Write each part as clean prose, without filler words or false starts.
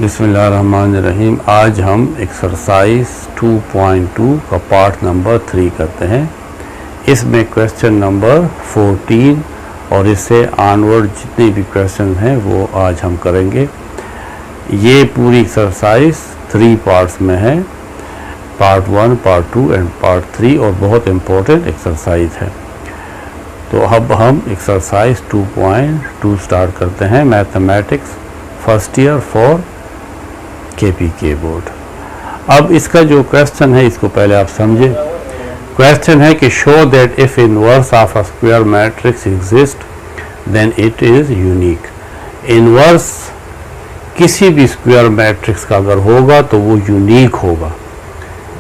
बिस्मिल्लाहिर्रहमानिर्रहीम। आज हम एक्सरसाइज 2.2 का पार्ट नंबर 3 करते हैं। इसमें क्वेश्चन नंबर 14 और इससे ऑनवर्ड जितने भी क्वेश्चन हैं वो आज हम करेंगे। ये पूरी एक्सरसाइज 3 पार्ट्स में है, पार्ट 1, पार्ट 2 एंड पार्ट 3, और बहुत इम्पोर्टेंट एक्सरसाइज है। तो अब हम एक्सरसाइज 2.2 स्टार्ट करते हैं। Mathematics first year for KPK board. अब इसका जो क्वेश्चन है इसको पहले आप समझे। क्वेश्चन है कि show that if inverse of a square matrix exist then it is unique. Inverse किसी भी स्क्वायर मैट्रिक्स का अगर होगा तो वो यूनिक होगा,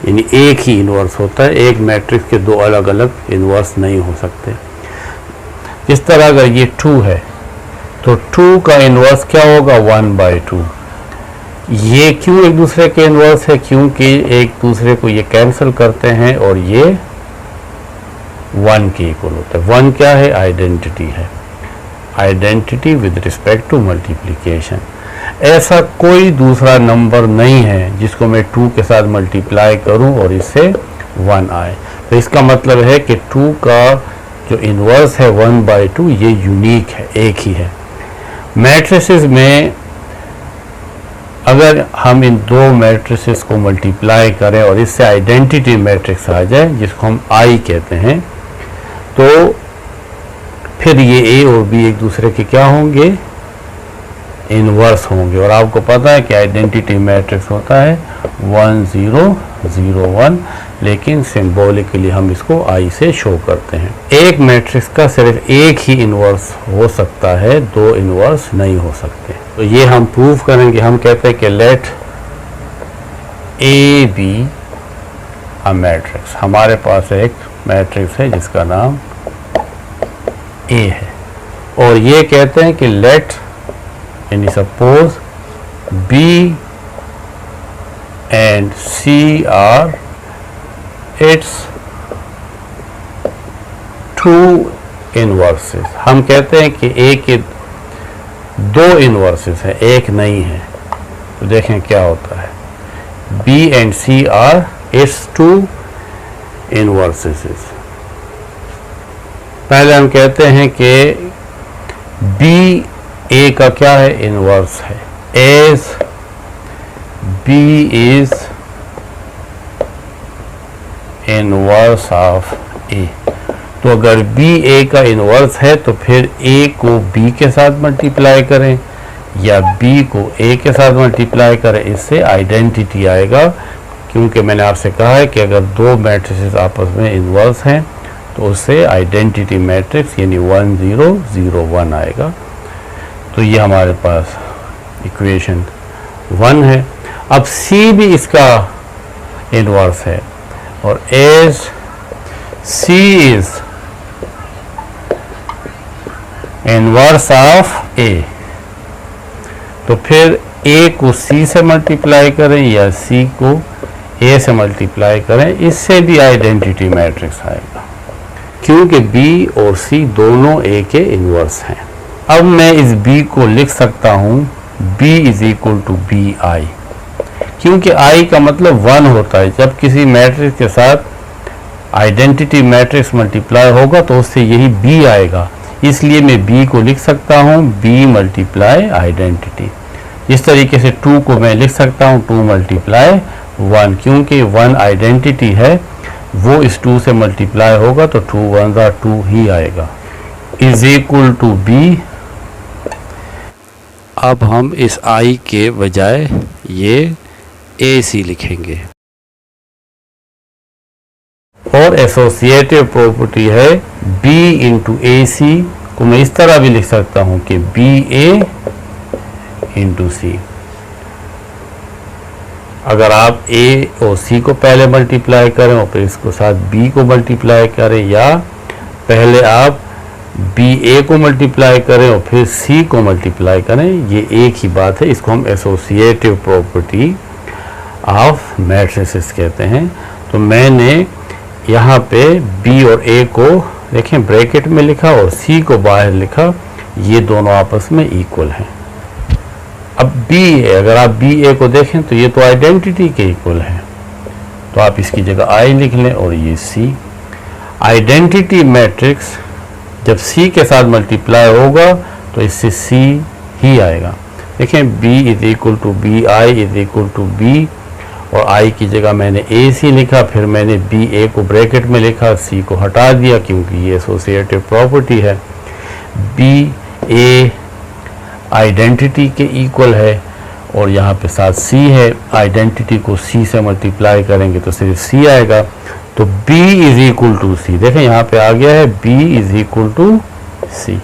यानी एक ही इनवर्स होता है। एक मैट्रिक्स के दो अलग अलग इनवर्स नहीं हो सकते। इस तरह अगर ये 2 है तो 2 का इनवर्स क्या होगा? 1/2। ये क्यों एक दूसरे के इनवर्स है? क्योंकि एक दूसरे को ये कैंसिल करते हैं और ये 1 के इक्वल होता है। 1 क्या है? आइडेंटिटी है, identity with respect to multiplication. ऐसा कोई दूसरा नंबर नहीं है जिसको मैं 2 के साथ मल्टीप्लाई करूं और इससे 1 आए। तो इसका मतलब है कि 2 का जो इनवर्स है 1/2 ये यूनिक है, एक ही है। मैट्रिसेस में अगर हम इन दो मैट्रिसेस को मल्टीप्लाई करें और इससे आइडेंटिटी मैट्रिक्स आ जाए जिसको हम I कहते हैं, तो फिर ये A और B एक दूसरे के क्या होंगे? इनवर्स होंगे। और आपको पता है कि आइडेंटिटी मैट्रिक्स होता है 1 0 0 1, लेकिन सिंबॉलिकली हम इसको I से शो करते हैं। एक मैट्रिक्स का सिर्फ एक ही इनवर्स हो सकता है, दो इनवर्स नहीं हो सकते। तो ये हम प्रूव करेंगे। हम कहते हैं कि let A B a matrix. हमारे पास एक मैट्रिक्स है जिसका नाम A है, और ये कहते हैं कि लेट यानी suppose B and C are its 2 inverses. हम कहते हैं कि A के 2 इनवर्सेस है, एक नहीं है। तो देखें क्या होता है। B and C are its 2 inverses. पहले हम कहते हैं कि B A का क्या है? इनवर्स है। As B is inverse of A। तो अगर B A का इनवर्स है तो फिर A को B के साथ मल्टीप्लाई करें या B को A के साथ मल्टीप्लाई करें, इससे आइडेंटिटी आएगा। क्योंकि मैंने आपसे कहा है कि अगर दो मैट्रिसेस आपस में इनवर्स हैं तो उससे आइडेंटिटी मैट्रिक्स यानी 1 0 0 1 आएगा। तो ये हमारे पास इक्वेशन 1 है। अब C भी इसका इनवर्स है, और as C is inverse of A, तो फिर A को C से मल्टीप्लाई करें या C को A से मल्टीप्लाई करें, इससे भी आइडेंटिटी मैट्रिक्स आएगा, क्योंकि B और C दोनों A के इनवर्स हैं। अब मैं इस B को लिख सकता हूँ B is equal to BI, क्योंकि I का मतलब 1 होता है। जब किसी मैट्रिक्स के साथ आइडेंटिटी मैट्रिक्स मल्टीप्लाई होगा तो उससे यही B आएगा। इसलिए मैं B को लिख सकता हूँ B मल्टीप्लाई आइडेंटिटी। इस तरीके से 2 को मैं लिख सकता हूँ 2 मल्टीप्लाई 1, क्योंकि 1 आइडेंटिटी है, वो इस 2 से मल्टीप्लाई होगा तो 2 1 2 ही आएगा, इज इक्वल टू B। अब हम इस I के बजाय ये AC लिखेंगे, और एसोसिएटिव प्रॉपर्टी है B इंटू AC को मैं इस तरह भी लिख सकता हूं कि BA इंटू C। अगर आप A और C को पहले मल्टीप्लाई करें और फिर इसको साथ B को मल्टीप्लाई करें, या पहले आप BA को मल्टीप्लाई करें और फिर C को मल्टीप्लाई करें, ये एक ही बात है। इसको हम एसोसिएटिव प्रॉपर्टी ऑफ मैट्रिसेस कहते हैं। तो मैंने यहाँ पे B और A को देखें ब्रैकेट में लिखा और C को बाहर लिखा, ये दोनों आपस में इक्वल हैं। अब बी ए, अगर आप बी ए को देखें तो ये तो आइडेंटिटी के इक्वल है, तो आप इसकी जगह आई लिख लें और ये सी। आइडेंटिटी मैट्रिक्स जब सी के साथ मल्टीप्लाई होगा तो इससे सी ही आएगा। देखें B is equal to B I is equal to B, और आई की जगह मैंने ए सी लिखा, फिर मैंने बी ए को ब्रैकेट में लिखा, सी को हटा दिया क्योंकि ये एसोसिएटिव प्रॉपर्टी है। बी ए आइडेंटिटी के इक्वल है और यहाँ पे साथ सी है, आइडेंटिटी को सी से मल्टीप्लाई करेंगे तो सिर्फ सी आएगा, तो b इज इक्वल टू सी। देखें यहाँ पे आ गया है b इज इक्वल टू सी।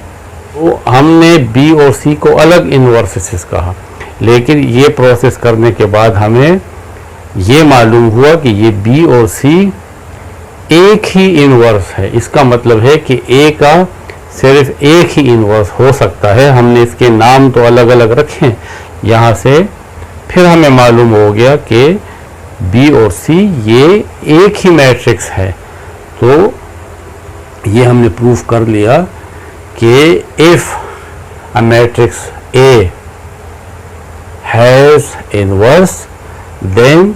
तो हमने b और c को अलग इन्वर्सेस कहा, लेकिन ये प्रोसेस करने के बाद हमें ये मालूम हुआ कि ये b और c एक ही इन्वर्स है। इसका मतलब है कि a का सिर्फ एक ही इन्वर्स हो सकता है। हमने इसके नाम तो अलग अलग रखे, यहाँ से फिर हमें मालूम हो गया कि B और C ये एक ही मैट्रिक्स है। तो ये हमने प्रूफ कर लिया कि if a matrix A has inverse then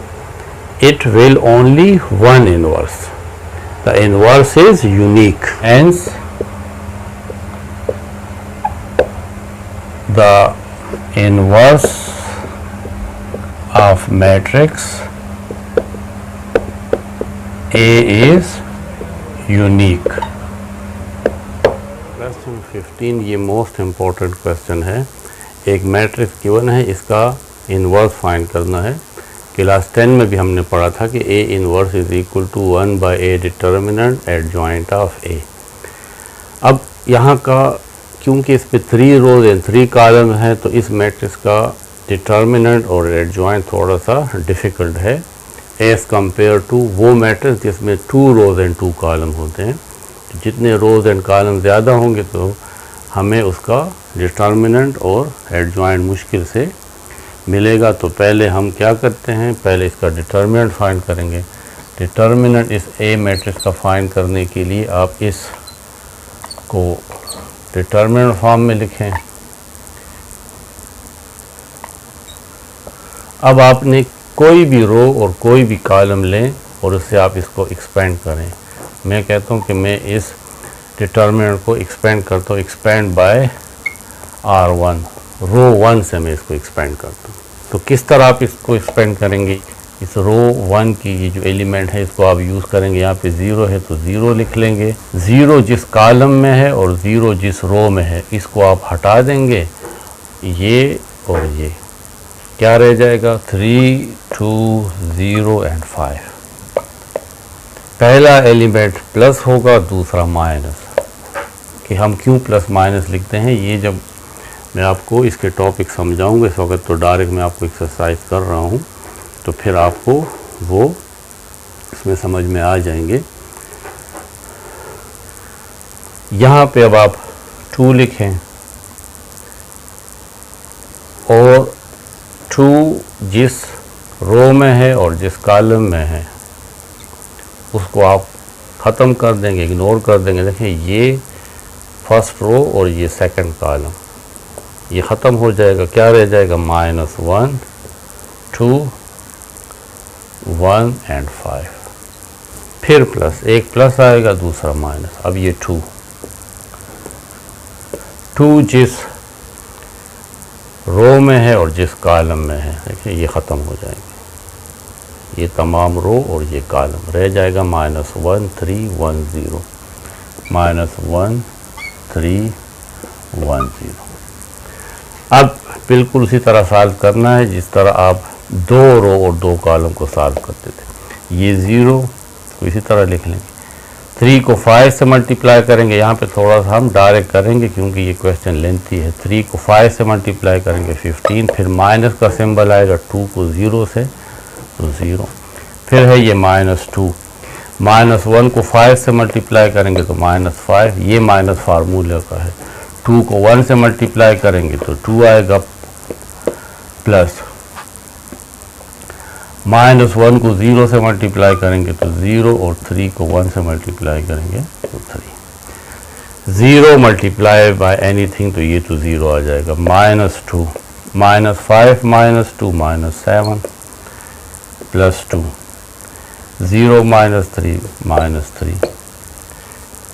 it will only one inverse. The inverse is unique, hence the inverse of matrix A is unique. Question 15 ये मोस्ट इम्पॉर्टेंट क्वेश्चन है। एक मैट्रिक्स गिवन है, इसका inverse find करना है। Class 10 में भी हमने पढ़ा था कि A inverse is equal to 1 by A determinant adjoint of A। अब यहाँ का क्योंकि इस पे 3 रोज एंड 3 कॉलम है, तो इस मैट्रिक्स का डिटर्मिनेंट और एडजॉइंट थोड़ा सा डिफ़िकल्ट है एज़ कम्पेयर टू वो मैट्रिक्स जिसमें 2 रोज एंड 2 कॉलम होते हैं। तो जितने रोज एंड कॉलम ज़्यादा होंगे तो हमें उसका डिटर्मिनेंट और एडजॉइंट मुश्किल से मिलेगा। तो पहले हम क्या करते हैं, पहले इसका डिटर्मिनेंट फाइंड करेंगे। डिटर्मिनेंट इस ए मैट्रिक्स का फाइंड करने के लिए आप इस को डिटर्मिनेंट फॉर्म में लिखें। अब आपने कोई भी रो और कोई भी कॉलम लें और उससे आप इसको एक्सपेंड करें। मैं कहता हूँ कि मैं इस डिटर्मिनेंट को एक्सपेंड करता हूँ, एक्सपेंड बाय R1, रो 1 से मैं इसको एक्सपेंड करता हूँ। तो किस तरह आप इसको एक्सपेंड करेंगे, इस रो 1 की ये जो एलिमेंट है इसको आप यूज़ करेंगे। यहाँ पे 0 है तो 0 लिख लेंगे, 0 जिस कॉलम में है और 0 जिस रो में है, इसको आप हटा देंगे, ये और ये क्या रह जाएगा 3, 2, 0 एंड 5। पहला एलिमेंट प्लस होगा, दूसरा माइनस। कि हम क्यों प्लस माइनस लिखते हैं ये जब मैं आपको इसके टॉपिक समझाऊंगा, इस वक्त तो डायरेक्ट मैं आपको एक्सरसाइज कर रहा हूँ, तो फिर आपको वो इसमें समझ में आ जाएंगे। यहाँ पे अब आप 2 लिखें और 2 जिस रो में है और जिस कॉलम में है उसको आप ख़त्म कर देंगे, इग्नोर कर देंगे। देखें ये फर्स्ट रो और ये सेकंड कॉलम, ये ख़त्म हो जाएगा। क्या रह जाएगा -1, 2, 1 एंड 5। फिर प्लस, एक प्लस आएगा दूसरा माइनस। अब ये 2 जिस रो में है और जिस कॉलम में है, देखिए ये ख़त्म हो जाएगी। ये तमाम रो और ये कॉलम रह जाएगा -1, 3, 1, 0, -1, 3, 1, 0। अब बिल्कुल उसी तरह सॉल्व करना है जिस तरह आप 2 रो और 2 कॉलम को सॉल्व करते थे। ये 0 को इसी तरह लिख लेंगे, 3 को 5 से मल्टीप्लाई करेंगे। यहाँ पे थोड़ा सा हम डायरेक्ट करेंगे क्योंकि ये क्वेश्चन लेंथी है। 3 को 5 से मल्टीप्लाई करेंगे 15, फिर माइनस का सिंबल आएगा, 2 को 0 से तो 0, फिर है ये -2, -1 को 5 से मल्टीप्लाई करेंगे तो -5, ये माइनस फार्मूला का है। 2 को 1 से मल्टीप्लाई करेंगे तो 2 आएगा, प्लस -1 को 0 से मल्टीप्लाई करेंगे तो 0, और 3 को 1 से मल्टीप्लाई करेंगे तो 3। 0 मल्टीप्लाई बाय एनीथिंग तो ये तो 0 आ जाएगा। -2 -5 -2 -7 +2, 0 -3 -3,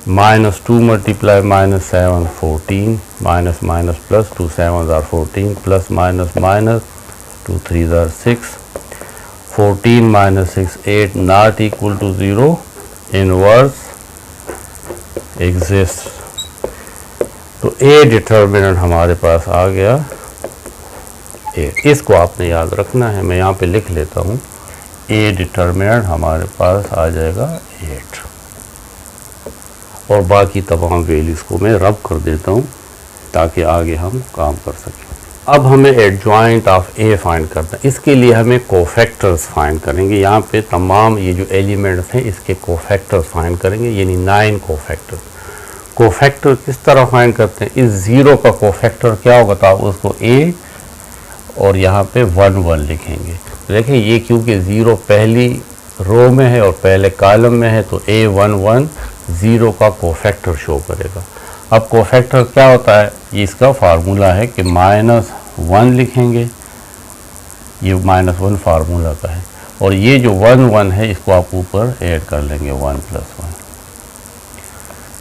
-2 multiply -7 14, minus minus plus 2 7s are 14, plus minus minus 2 3s are 6, 14 minus 6 8, not equal to 0, inverse exists। तो ए डिटर्मिनेंट हमारे पास आ गया 8। इसको आपने याद रखना है, मैं यहाँ पे लिख लेता हूँ। ए डिटर्मिनेंट हमारे पास आ जाएगा 8 और बाकी तमाम वैल्यूज़ को मैं रब कर देता हूँ ताकि आगे हम काम कर सकें। अब हमें एडजॉइंट ऑफ ए फाइंड करना है। इसके लिए हमें कोफैक्टर्स फाइंड करेंगे। यहाँ पे तमाम ये जो एलिमेंट्स हैं इसके कोफैक्टर्स फाइंड करेंगे, यानी 9 कोफैक्टर। कोफैक्टर किस तरह फाइंड करते हैं? इस 0 का कोफैक्टर क्या होगा तो आप उसको ए और यहाँ पे 1 1 लिखेंगे। देखिए ये क्योंकि 0 पहली रो में है और पहले कॉलम में है तो ए 1 1 0 का कोफैक्टर शो करेगा। अब कोफैक्टर क्या होता है? ये इसका फार्मूला है कि -1 लिखेंगे, ये -1 फार्मूला का है, और ये जो 1 1 है इसको आप ऊपर ऐड कर लेंगे 1 + 1।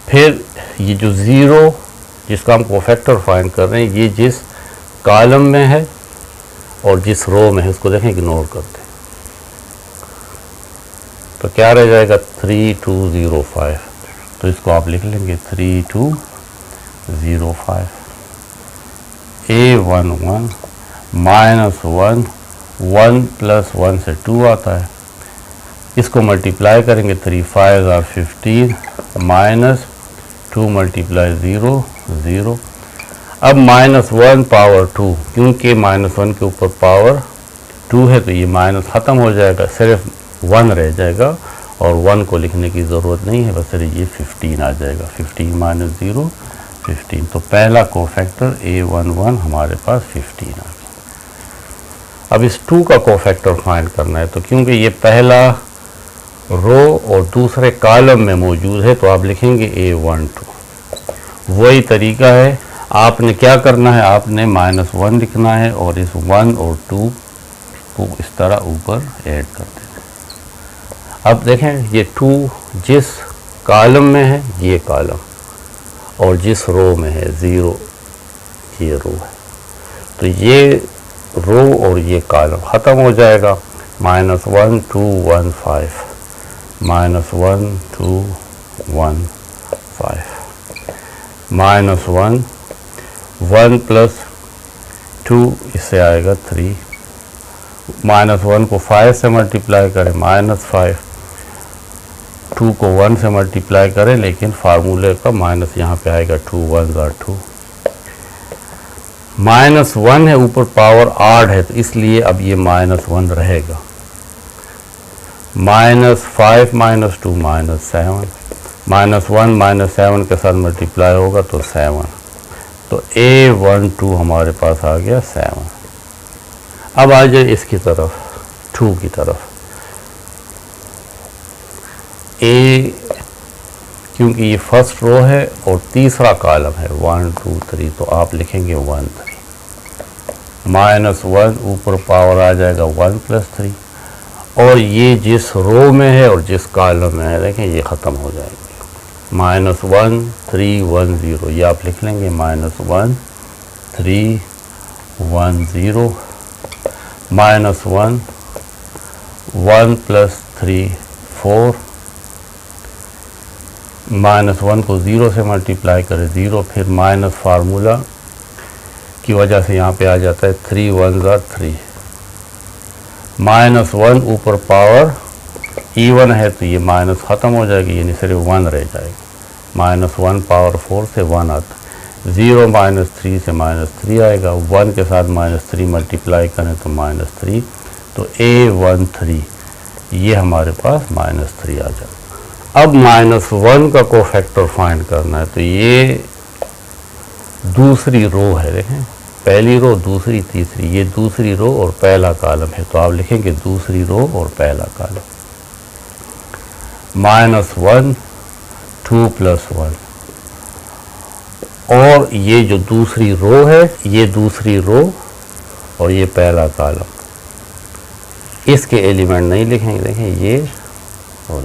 फिर ये जो 0 जिसका हम कोफैक्टर फाइंड कर रहे हैं ये जिस कॉलम में है और जिस रो में है उसको देखें इग्नोर करते हैं, तो क्या रह जाएगा 3205। तो इसको आप लिख लेंगे 3205। A1 1 -1 1 + 1 से 2 आता है, इसको मल्टीप्लाई करेंगे 3 5 are 15 -2 × 0 0। अब -1 पावर 2, क्योंकि -1 के ऊपर पावर 2 है तो ये माइनस ख़त्म हो जाएगा, सिर्फ 1 रह जाएगा और 1 को लिखने की ज़रूरत नहीं है, बस सिर्फ ये 15 आ जाएगा। 15 - 0 15। तो पहला कोफैक्टर A1 1 हमारे पास 15 आ गया। अब इस 2 का कोफैक्टर फाइंड करना है, तो क्योंकि ये पहला रो और दूसरे कॉलम में मौजूद है तो आप लिखेंगे A1 2। वही तरीका है, आपने क्या करना है, आपने -1 लिखना है और इस 1 और 2 को इस तरह ऊपर ऐड कर देना। अब देखें ये 2 जिस कॉलम में है ये कॉलम और जिस रो में है 0 ये रो है, तो ये रो और ये कॉलम ख़त्म हो जाएगा। -1 2 1 5 -1 2 1 5 -1 1 + 2 इससे आएगा 3, -1 को 5 से मल्टीप्लाई करें -5, 2 को 1 से मल्टीप्लाई करें, लेकिन फार्मूले का माइनस यहाँ पे आएगा, 2 1s are 2। -1 है, ऊपर पावर ऑड है तो इसलिए अब ये -1 रहेगा। -5 - 2 -7, -1 -7 के साथ मल्टीप्लाई होगा तो 7, तो A1 2 हमारे पास आ गया 7। अब आ जाए इसकी तरफ, 2 की तरफ। ए क्योंकि ये फर्स्ट रो है और तीसरा कॉलम है 1 2 3, तो आप लिखेंगे 1 3। -1 ऊपर पावर आ जाएगा 1 + 3, और ये जिस रो में है और जिस कॉलम में है देखें ये ख़त्म हो जाएगी। -1 3 1 0, ये आप लिख लेंगे -1 3 1 0, -1 1 + 3 4, -1 को 0 से मल्टीप्लाई करें 0, फिर माइनस फार्मूला की वजह से यहाँ पे आ जाता है 3 1s are 3, -1 ऊपर पावर इवन है तो ये माइनस ख़त्म हो जाएगी, यानी सिर्फ 1 रह जाएगा। -1 पावर 4 से 1 आता, 0 -3 से -3 आएगा, 1 के साथ -3 मल्टीप्लाई करें तो -3, तो A1 3 ये हमारे पास -3 आ जाएगा। अब -1 का कोफैक्टर फाइंड करना है, तो ये दूसरी रो है, देखें पहली रो दूसरी तीसरी, ये दूसरी रो और पहला कॉलम है, तो आप लिखेंगे दूसरी रो और पहला कॉलम। -1 2 + 1, और ये जो दूसरी रो है ये दूसरी रो और ये पहला कॉलम। इसके एलिमेंट नहीं लिखेंगे, देखें ये और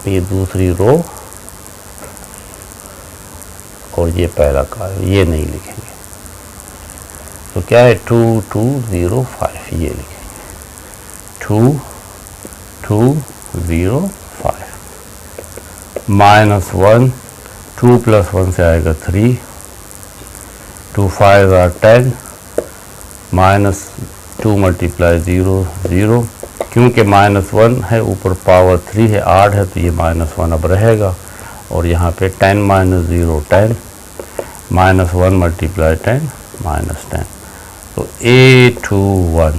ये दूसरी रो और ये पहला कॉलम, ये नहीं लिखेंगे। तो क्या है 2 2 0 5, ये लिखेंगे 2 2 0 5 -1 2 + 1 से आएगा 3 2 5 are 10 -2 × 0 0, क्योंकि -1 है ऊपर पावर 3 है 8 है तो ये -1 अब रहेगा और यहाँ पे 10 - 0 10 -1 × 10 -10, तो 821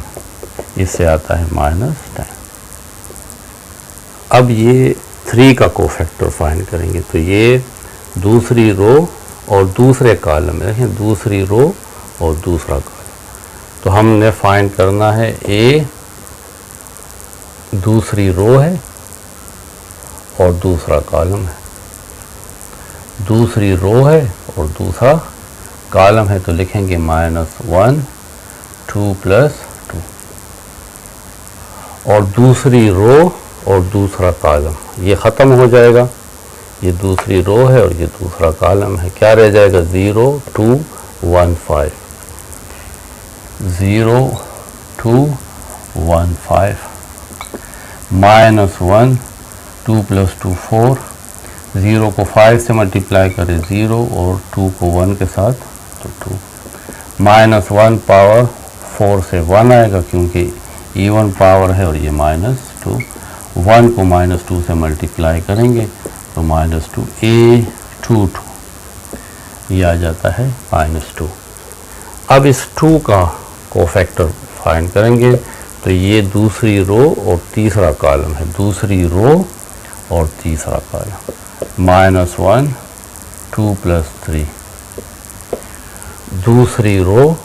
इससे आता है -10। अब ये 3 का कोफैक्टर फाइंड करेंगे, तो ये दूसरी रो और दूसरे कॉलम में, देखें दूसरी रो और दूसरा कॉलम, तो हमने फाइंड करना है ए दूसरी रो है और दूसरा कॉलम है, दूसरी रो है और दूसरा कॉलम है, तो लिखेंगे -1 2 + 2 और दूसरी रो और दूसरा कॉलम ये ख़त्म हो जाएगा, ये दूसरी रो है और ये दूसरा कॉलम है, क्या रह जाएगा 0 2 1 5 0 2 1 5 -1 2 + 2 4, 0 को 5 से मल्टीप्लाई करें 0 और 2 को 1 के साथ तो 2, -1 पावर 4 से 1 आएगा क्योंकि इवन पावर है और ये -2, 1 को -2 से मल्टीप्लाई करेंगे तो -2 A 2 ये आ जाता है -2। अब इस 2 का कोफैक्टर फाइंड करेंगे, तो ये दूसरी रो और तीसरा कॉलम है, दूसरी रो और तीसरा कॉलम -1 2 + 3, दूसरी रो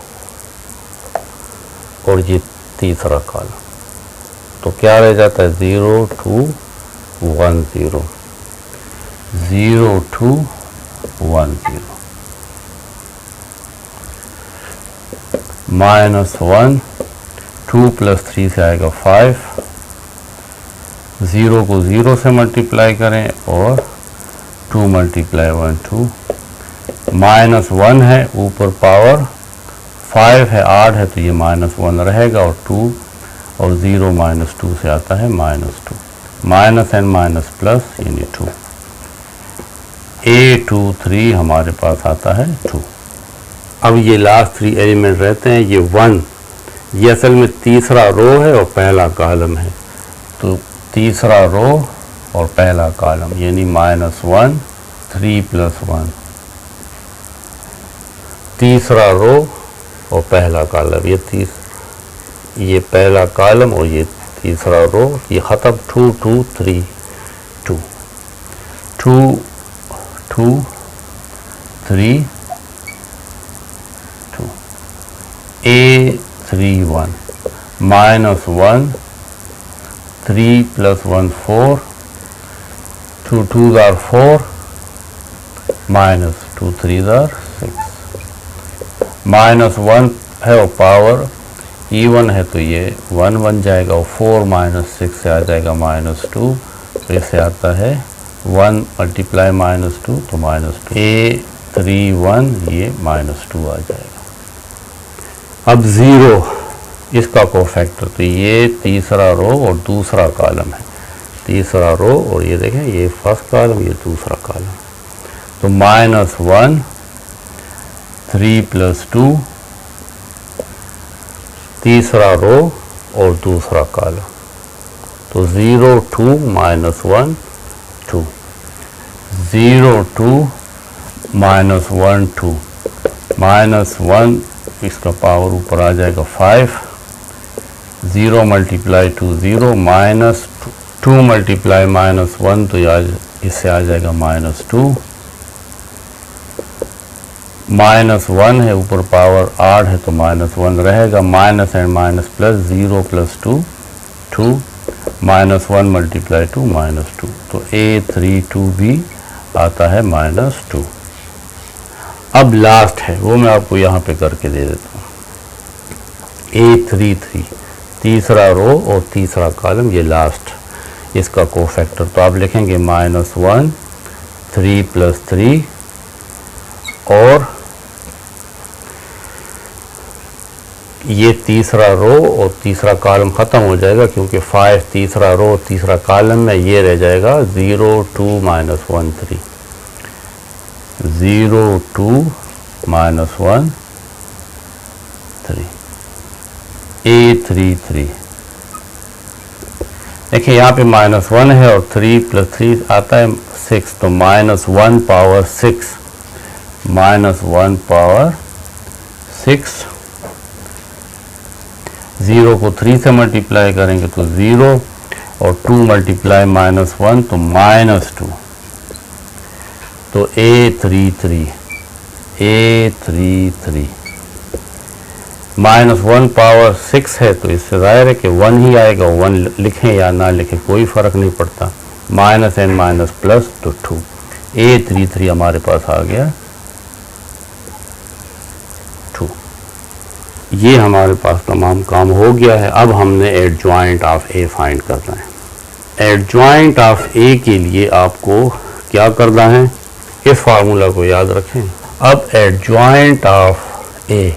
और ये तीसरा कॉलम, तो क्या रह जाता है 0 2 1 0 0 2 1 0 -1 2 + 3 से आएगा 5, 0 को 0 से मल्टीप्लाई करें और 2 × 1 2, -1 है ऊपर पावर 5 है 8 है तो ये -1 रहेगा और 2 और 0 -2 से आता है -2, -n प्लस यानी 2, A23 हमारे पास आता है 2। अब ये लास्ट 3 एलिमेंट रहते हैं, ये 1 ये असल में तीसरा रो है और पहला कॉलम है, तो तीसरा रो और पहला कॉलम यानी -1 3 + 1, तीसरा रो और पहला कॉलम, ये पहला कॉलम और ये तीसरा रो, ये ख़त्म 2 2 3 2 2 2 3 2 A31 -1 3 + 1 4 2 2s are 4 -2 3s are 6, -1 है और पावर इवन है तो ये 1 बन जाएगा और 4 - 6 से आ जाएगा -2, तो इससे आता है 1 × -2 तो -2, A31 ये -2 आ जाएगा। अब 0 इसका कोफैक्टर, तो ये तीसरा रो और दूसरा कॉलम है, तीसरा रो और ये देखें ये फर्स्ट कॉलम ये दूसरा कॉलम, तो -1 3 + 2 तीसरा रो और दूसरा कॉलम, तो 0 2 -1 2 0 2 -1 2 -1 इसका पावर ऊपर आ जाएगा 5, 0 × 2 0 -2 × -1 तो इससे आ जाएगा -2, -1 है ऊपर पावर 8 है तो -1 रहेगा, -n प्लस 0 + 2 2 -1 × 2 -2, तो A32 भी आता है -2। अब लास्ट है वो मैं आपको यहाँ पे करके दे देता हूँ। A33 तीसरा रो और तीसरा कॉलम, ये लास्ट इसका कोफैक्टर, तो आप लिखेंगे -1 3 + 3 और ये तीसरा रो और तीसरा कॉलम ख़त्म हो जाएगा क्योंकि 5 तीसरा रो तीसरा कॉलम में, ये रह जाएगा 0 2 -1 3 0 2 -1 3 A33। देखिए यहाँ पे -1 है और 3 + 3 आता है 6, तो -1 पावर 6 -1 पावर 6, 0 को 3 से मल्टीप्लाई करेंगे तो 0 और 2 × -1 तो -2, तो A33 -1 पावर 6 है तो इससे ज़ाहिर है कि 1 ही आएगा, 1 लिखें या ना लिखें कोई फ़र्क नहीं पड़ता, -n प्लस तो 2, A33 हमारे पास आ गया 2। ये हमारे पास तमाम काम हो गया है। अब हमने एडजॉइंट ऑफ ए फाइंड करना है। एडजॉइंट ऑफ ए के लिए आपको क्या करना है, इस फार्मूला को याद रखें। अब एडजॉइंट ऑफ ए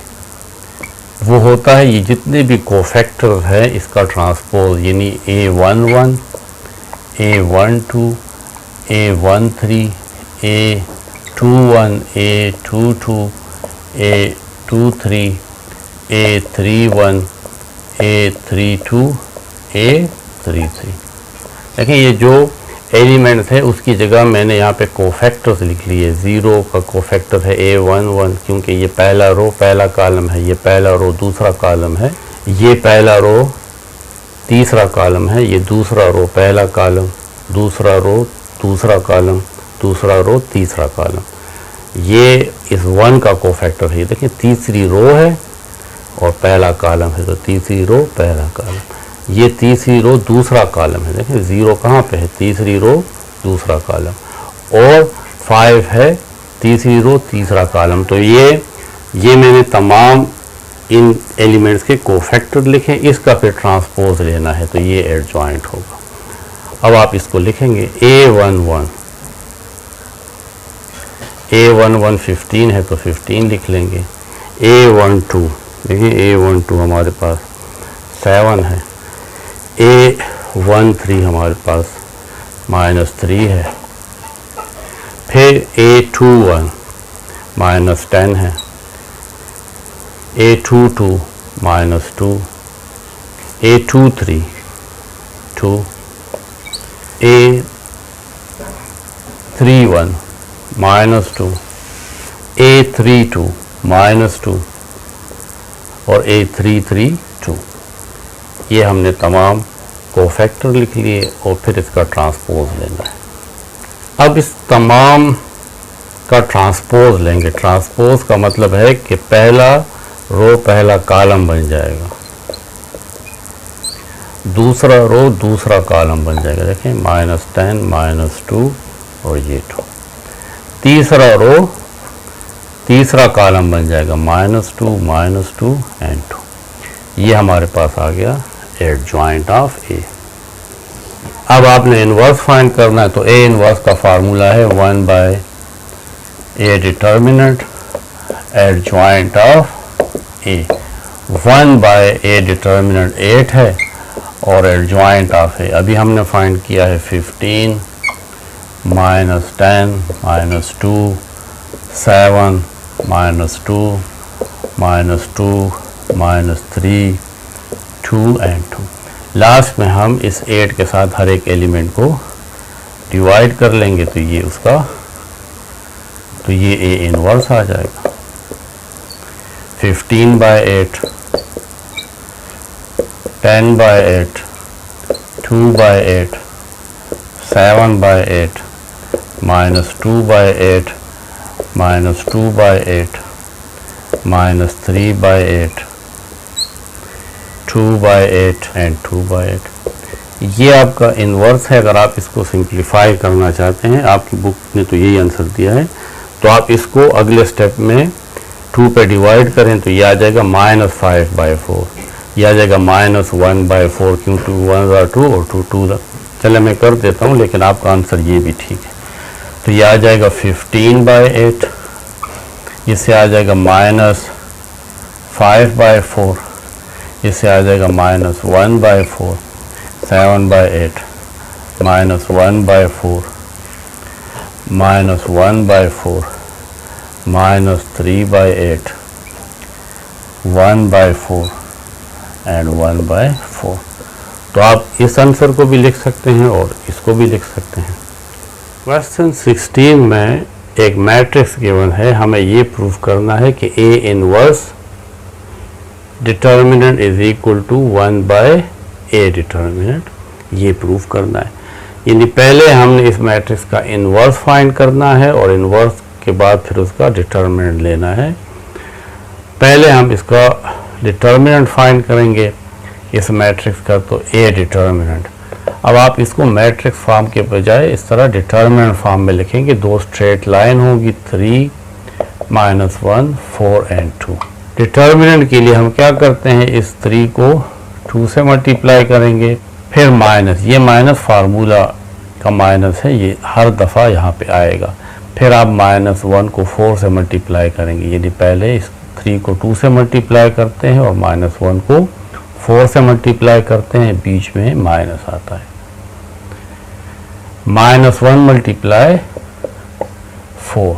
वो होता है ये जितने भी कोफैक्टर है इसका ट्रांसपोज, यानी A11 A12 A13 A21 A22 A23 A31 A32 A33। देखिए ये जो एलिमेंट्स है उसकी जगह मैंने यहाँ पे कोफैक्टर्स लिख लिए। 0 का कोफैक्टर है A11 क्योंकि ये पहला रो पहला कॉलम है, ये पहला रो दूसरा कॉलम है, ये पहला रो तीसरा कॉलम है, ये दूसरा रो पहला कॉलम, दूसरा रो दूसरा कॉलम, दूसरा रो तीसरा कॉलम। ये इस 1 का कोफैक्टर है। देखिए तीसरी रो है और पहला कॉलम है तो तीसरी रो पहला कॉलम, ये तीसरी रो दूसरा कॉलम है। देखिए 0 कहाँ पे है, तीसरी रो दूसरा कॉलम, और 5 है तीसरी रो तीसरा कॉलम। तो ये मैंने तमाम इन एलिमेंट्स के कोफैक्टर लिखे, इसका फिर ट्रांसपोज लेना है तो ये एडजॉइंट होगा। अब आप इसको लिखेंगे A11 15 है तो 15 लिख लेंगे। A12 देखिए A12 हमारे पास 7 है, A13 हमारे पास -3 है, फिर A21 -10 है, A22 -2, A23 2, A31 -2, A32 -2 और A33 2। ये हमने तमाम कोफैक्टर लिख लिए और फिर इसका ट्रांसपोज लेना है। अब इस तमाम का ट्रांसपोज लेंगे। ट्रांसपोज का मतलब है कि पहला रो पहला कॉलम बन जाएगा, दूसरा रो दूसरा कॉलम बन जाएगा। देखें -10 -2 और ये 2। तीसरा रो तीसरा कॉलम बन जाएगा -2 एंड 2। ये हमारे पास आ गया एडजॉइंट ऑफ ए। अब आपने इन्वर्स फाइंड करना है तो ए इन्वर्स का फार्मूला है 1/a determinant adjoint of A. 1/a determinant 8 है और एडजॉइंट ऑफ ए अभी हमने फाइंड किया है 15 -10 -2 7 -2 -3 2 एंड 2। लास्ट में हम इस 8 के साथ हर एक एलिमेंट को डिवाइड कर लेंगे तो ये उसका तो ये ए इनवर्स आ जाएगा। 15/8 10/8 2/8 7/8 -2/8 -2/8 -3/8 2/8 एंड 2/8। ये आपका इन्वर्स है। अगर आप इसको सिंप्लीफाई करना चाहते हैं, आपकी बुक ने तो यही आंसर दिया है, तो आप इसको अगले स्टेप में 2 पे डिवाइड करें तो ये आ जाएगा -5/4, ये आ जाएगा -1/4, क्यों 2 1 are 2 और 2 2 चले मैं कर देता हूँ, लेकिन आपका आंसर ये भी ठीक है। तो ये आ जाएगा 15/8, इससे आ जाएगा -5/4, इससे आ जाएगा -1/4, 7/8, -1/4, -1/4, -3/8, 1/4 एंड 1/4। तो आप इस आंसर को भी लिख सकते हैं और इसको भी लिख सकते हैं। क्वेश्चन 16 में एक मैट्रिक्स गिवन है, हमें ये प्रूफ करना है कि A inverse determinant is equal to 1/A determinant, ये प्रूफ करना है। यानी पहले हमने इस मैट्रिक्स का इनवर्स फाइंड करना है और इनवर्स के बाद फिर उसका डिटर्मिनेंट लेना है। पहले हम इसका डिटर्मिनेंट फाइंड करेंगे इस मैट्रिक्स का, तो A डिटर्मिनेंट। अब आप इसको मैट्रिक्स फॉर्म के बजाय इस तरह डिटर्मिनेंट फॉर्म में लिखेंगे। दो स्ट्रेट लाइन होगी, 3 -1 4 एंड 2। डिटर्मिनेंट के लिए हम क्या करते हैं, इस 3 को 2 से मल्टीप्लाई करेंगे, फिर माइनस, ये माइनस फार्मूला का माइनस है, ये हर दफ़ा यहाँ पे आएगा। फिर आप -1 को 4 से मल्टीप्लाई करेंगे, यानी पहले इस 3 को 2 से मल्टीप्लाई करते हैं और -1 को 4 से मल्टीप्लाई करते हैं, बीच में माइनस आता है। -1 multiply 4,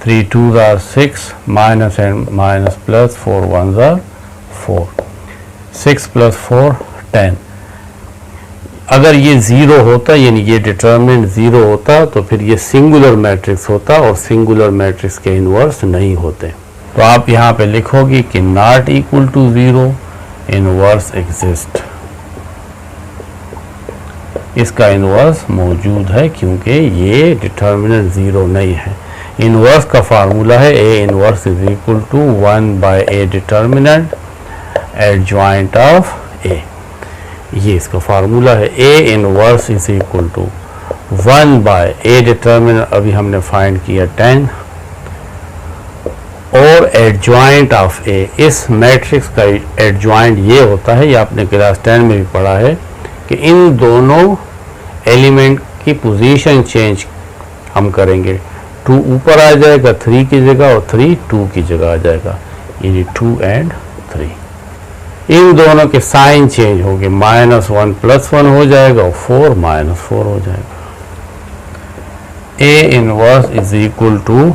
3 2s are 6, minus and minus plus, 4 1s are 4, 6 + 4 10। अगर ये 0 होता, यानी ये डिटर्मिनेंट 0 होता, तो फिर ये सिंगुलर मैट्रिक्स होता और सिंगुलर मैट्रिक्स के इनवर्स नहीं होते। तो आप यहाँ पे लिखोगे कि not equal to 0 inverse exist, इसका इनवर्स मौजूद है क्योंकि ये डिटर्मिनेंट 0 नहीं है। इनवर्स का फार्मूला है A inverse is equal to 1/A determinant adjoint of A, ये इसका फार्मूला है। A inverse is equal to 1/A determinant, अभी हमने फाइंड किया 10, और एडजॉइंट ऑफ A, इस मैट्रिक्स का एडजॉइंट ये होता है, ये आपने क्लास 10 में भी पढ़ा है कि इन दोनों एलिमेंट की पोजीशन चेंज हम करेंगे। 2 ऊपर आ जाएगा 3 की जगह और 3 2 की जगह आ जाएगा, यानी 2 and 3। इन दोनों के साइन चेंज होंगे, -1 + 1 हो जाएगा और 4 -4 हो जाएगा। A inverse is equal to,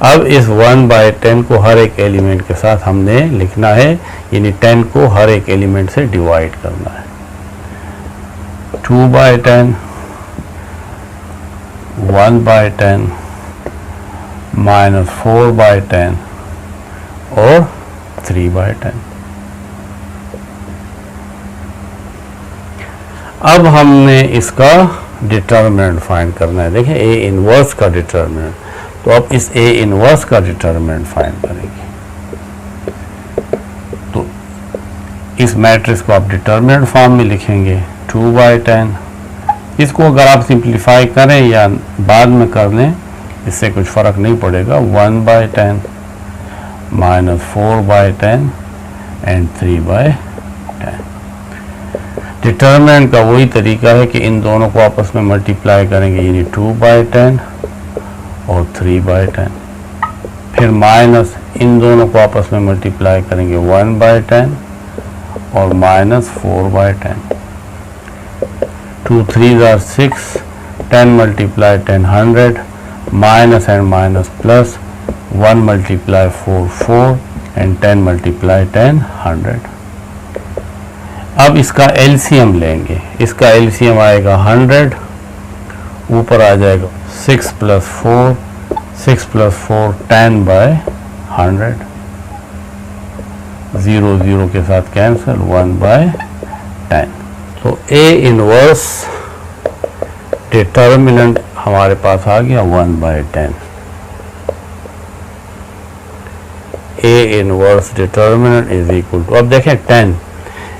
अब इस 1/10 को हर एक एलिमेंट के साथ हमने लिखना है, यानी 10 को हर एक एलिमेंट से डिवाइड करना है। 2/10, 1/10, -4/10 और 3/10। अब हमने इसका डिटर्मिनेंट फाइंड करना है। देखें A इनवर्स का डिटर्मिनेंट, तो अब इस A इनवर्स का डिटर्मिनेंट फाइंड करेंगे। तो इस मैट्रिक्स को आप डिटर्मिनेंट फॉर्म में लिखेंगे, 2/10। इसको अगर आप सिंप्लीफाई करें या बाद में कर लें, इससे कुछ फ़र्क नहीं पड़ेगा। 1/10, -4/10 एंड 3/10। डिटर्मिनेंट का वही तरीका है कि इन दोनों को आपस में मल्टीप्लाई करेंगे, यानी 2/10 और 3/10, फिर माइनस इन दोनों को आपस में मल्टीप्लाई करेंगे, 1/10 और -4/10। 2 3s are 6, 10 × 10 100, minus and minus plus, 1 × 4 4 and 10 × 10 100। अब इसका एलसीएम लेंगे, इसका एलसीएम आएगा 100, ऊपर आ जाएगा 6 + 4, 6 + 4 10/100, 0 0 के साथ कैंसिल, 1/10। तो A इनवर्स डिटर्मिनेंट हमारे पास आ गया 1/10। A inverse determinant is equal to, अब देखें 10,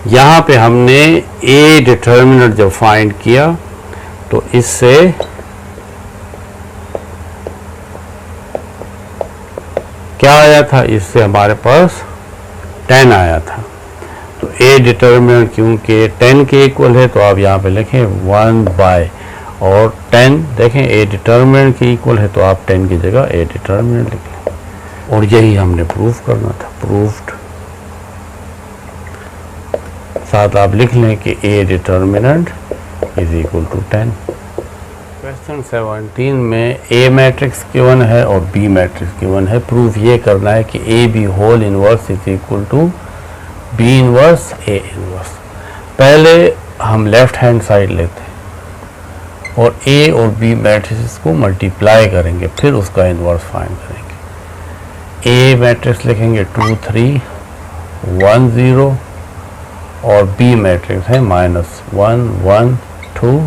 यहाँ पे हमने A डिटर्मिनेंट जब फाइंड किया तो इससे क्या आया था, इससे हमारे पास 10 आया था। तो ए डिटर्मिनेंट क्योंकि 10 के इक्वल है तो आप यहाँ पे लिखें 1 बाय, और 10 देखें ए डिटर्मिनेंट के इक्वल है तो आप 10 की जगह ए डिटर्मिनेंट लिख लें, और यही हमने प्रूफ करना था। प्रूफ्ड, साथ आप लिख लें कि A determinant is equal to 10। Question 17 में ए मैट्रिक्स गिवन है और बी मैट्रिक्स गिवन है। प्रूफ ये करना है कि A B whole inverse is equal to B inverse A inverse. पहले हम लेफ्ट हैंड साइड लेते हैं और ए और बी मैट्रिक्स को मल्टीप्लाई करेंगे, फिर उसका इनवर्स फाइंड करेंगे। ए मैट्रिक्स लिखेंगे 2 3 1 0 और बी मैट्रिक्स है -1 1 2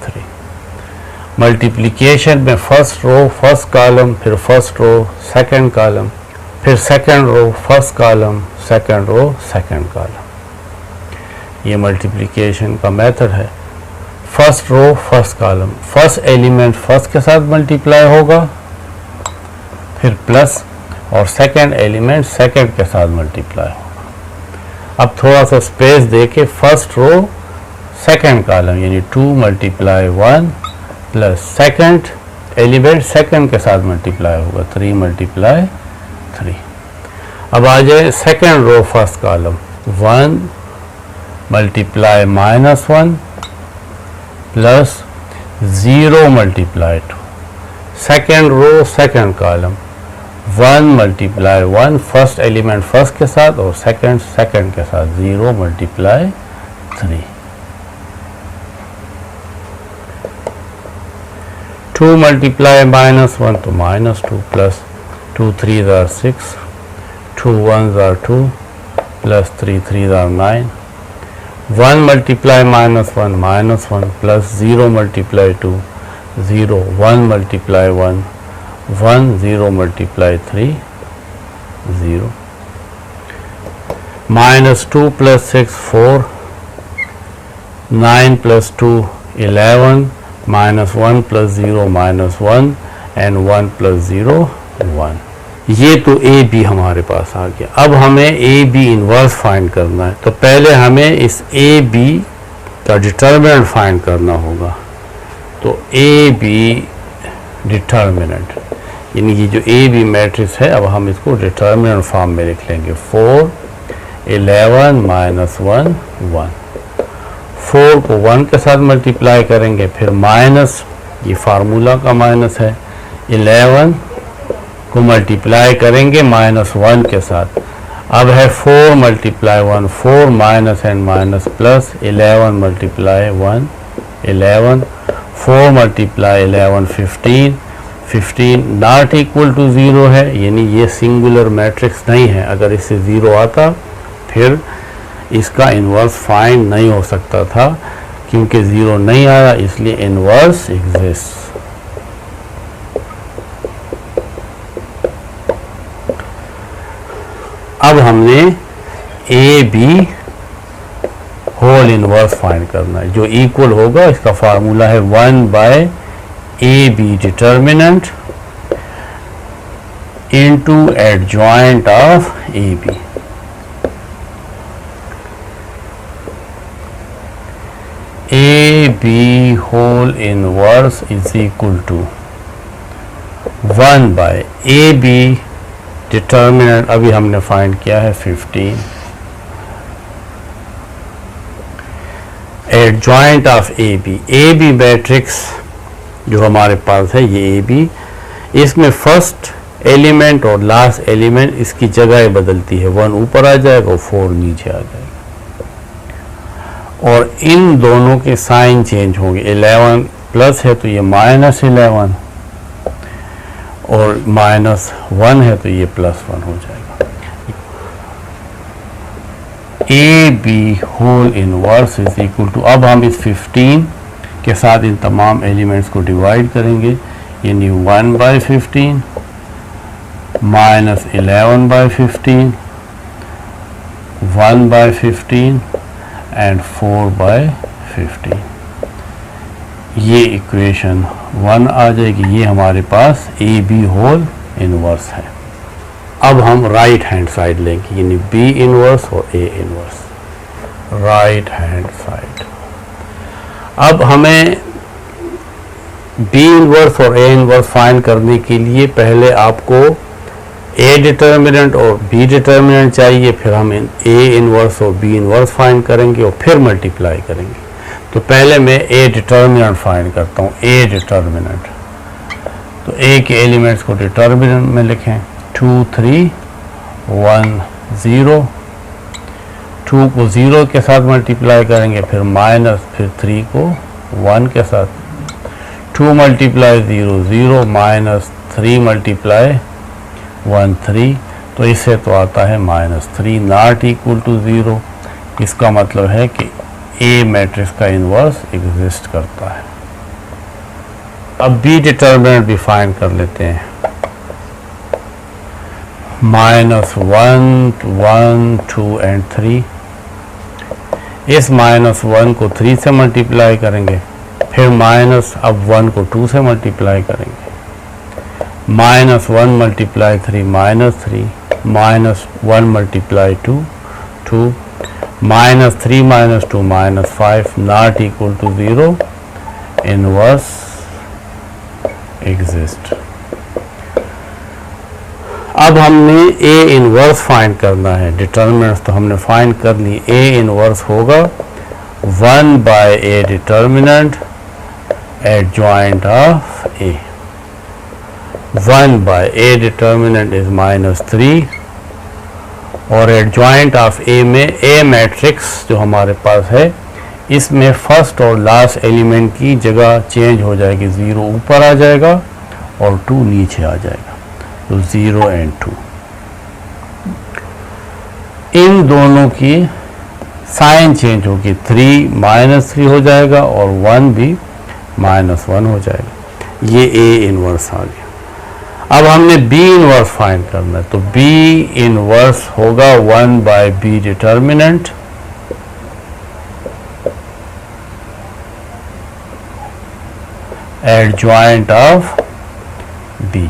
3। मल्टीप्लिकेशन में फर्स्ट रो फर्स्ट कॉलम, फिर फर्स्ट रो सेकंड कॉलम, फिर second row first column, second row second column. ये मल्टीप्लिकेशन का मेथड है। First row first column, first element first के साथ मल्टीप्लाई होगा, फिर प्लस, और सेकंड एलिमेंट सेकंड के साथ मल्टीप्लाई होगा। अब थोड़ा सा स्पेस देके फर्स्ट रो सेकंड कॉलम यानी 2 × 1 प्लस सेकंड एलिमेंट सेकंड के साथ मल्टीप्लाई होगा 3 × 3। अब आ जाए second row first column, 1 × -1 plus 0 × 2। Second row second column, 1 × 1 first element first के साथ और सेकंड सेकंड के साथ, 0 × 3। 2 × -1 तो -2 plus 2 3s are 6, 2 1s are 2 plus 3 3s are 9। 1 × -1 plus 0 × 2 0, 1 × 1 1 0 × 3 0। -2 plus 6 4, 9 plus 2 11, -1 plus 0 -1 and 1 plus 0 1। ये तो ए बी हमारे पास आ गया। अब हमें ए बी इनवर्स फाइंड करना है, तो पहले हमें इस ए बी का डिटर्मिनेंट फाइंड करना होगा। तो ए बी डिटर्मिनेंट यानी ये जो ए बी मैट्रिक्स है, अब हम इसको डिटर्मिनेंट फॉर्म में लिख लेंगे। 4 11 -1 1। 4 को 1 के साथ मल्टीप्लाई करेंगे, फिर माइनस, ये फार्मूला का माइनस है, 11 को मल्टीप्लाई करेंगे -1 के साथ। अब है 4 × 1 4 minus and minus plus 11 × 1 11, 4 × 11 15, 15 not equal to 0 है, यानी ये सिंगुलर मैट्रिक्स नहीं है। अगर इससे 0 आता फिर इसका इन्वर्स फाइंड नहीं हो सकता था, क्योंकि 0 नहीं आया इसलिए इन्वर्स एग्जिस्ट। अब हमने A B whole inverse find करना है, जो इक्वल होगा, इसका फार्मूला है 1/AB determinant into adjoint of AB। AB whole inverse is equal to 1/AB determinant अभी हमने फाइंड किया है 15, adjoint of AB। AB matrix जो हमारे पास है, ये AB, इसमें फर्स्ट एलिमेंट और लास्ट एलिमेंट इसकी जगह बदलती है, 1 ऊपर आ जाएगा और 4 नीचे आ जाएगा, और इन दोनों के साइन चेंज होंगे। 11 प्लस है तो ये -11, और -1 है तो ये +1 हो जाएगा। AB whole inverse is equal to, अब हम इस 15 के साथ इन तमाम एलिमेंट्स को डिवाइड करेंगे, यानी 1/15 -11/15 1/15 एंड 4/15। ये इक्वेशन 1 आ जाएगी। ये हमारे पास AB होल इनवर्स है। अब हम राइट हैंड साइड लेंगे, यानी बी इनवर्स और A inverse, right hand side. अब हमें बी इनवर्स और ए इनवर्स फाइंड करने के लिए पहले आपको ए डिटर्मिनेंट और बी डिटर्मिनेंट चाहिए, फिर हम ए इनवर्स और बी इनवर्स फाइंड करेंगे और फिर मल्टीप्लाई करेंगे। तो पहले मैं ए डिटर्मिनेंट फाइंड करता हूँ। ए डिटर्मिनेंट, तो ए के एलिमेंट्स को डिटर्मिनेंट में लिखें, 2 3 1 0, 2 को 0 के साथ मल्टीप्लाई करेंगे, फिर माइनस, फिर 3 को 1 के साथ, 2 मल्टीप्लाई 0 0, माइनस 3 मल्टीप्लाई 1 3, तो इससे तो आता है -3 नॉट इक्वल टू 0। इसका मतलब है कि ए मैट्रिक्स का इन्वर्स एग्जिस्ट करता है। अब बी डिटर्मिनेंट भी फाइंड कर लेते हैं, -1 1 2 एंड 3। इस -1 को 3 से मल्टीप्लाई करेंगे, फिर माइनस, अब 1 को 2 से मल्टीप्लाई करेंगे, -1 multiply 3 -3, -1 multiply 2 2, -3 -2 -5 not equal to 0, inverse exist. अब हमने ए इनवर्स फाइंड करना है। डिटर्मिनेंट्स तो हमने फाइंड कर ली। ए इनवर्स होगा 1 by A determinant adjoint of A. 1 by A determinant is -3 और एडजॉइंट ऑफ ए में ए मैट्रिक्स जो हमारे पास है, इसमें फर्स्ट और लास्ट एलिमेंट की जगह चेंज हो जाएगी, 0 ऊपर आ जाएगा और 2 नीचे आ जाएगा, तो 0 एंड 2। इन दोनों की साइन चेंज होगी, 3 -3 हो जाएगा और 1 भी -1 हो जाएगा। ये ए इनवर्स आ गया। अब हमने बी इनवर्स फाइंड करना है, तो बी इनवर्स होगा 1 by B determinant adjoint of B.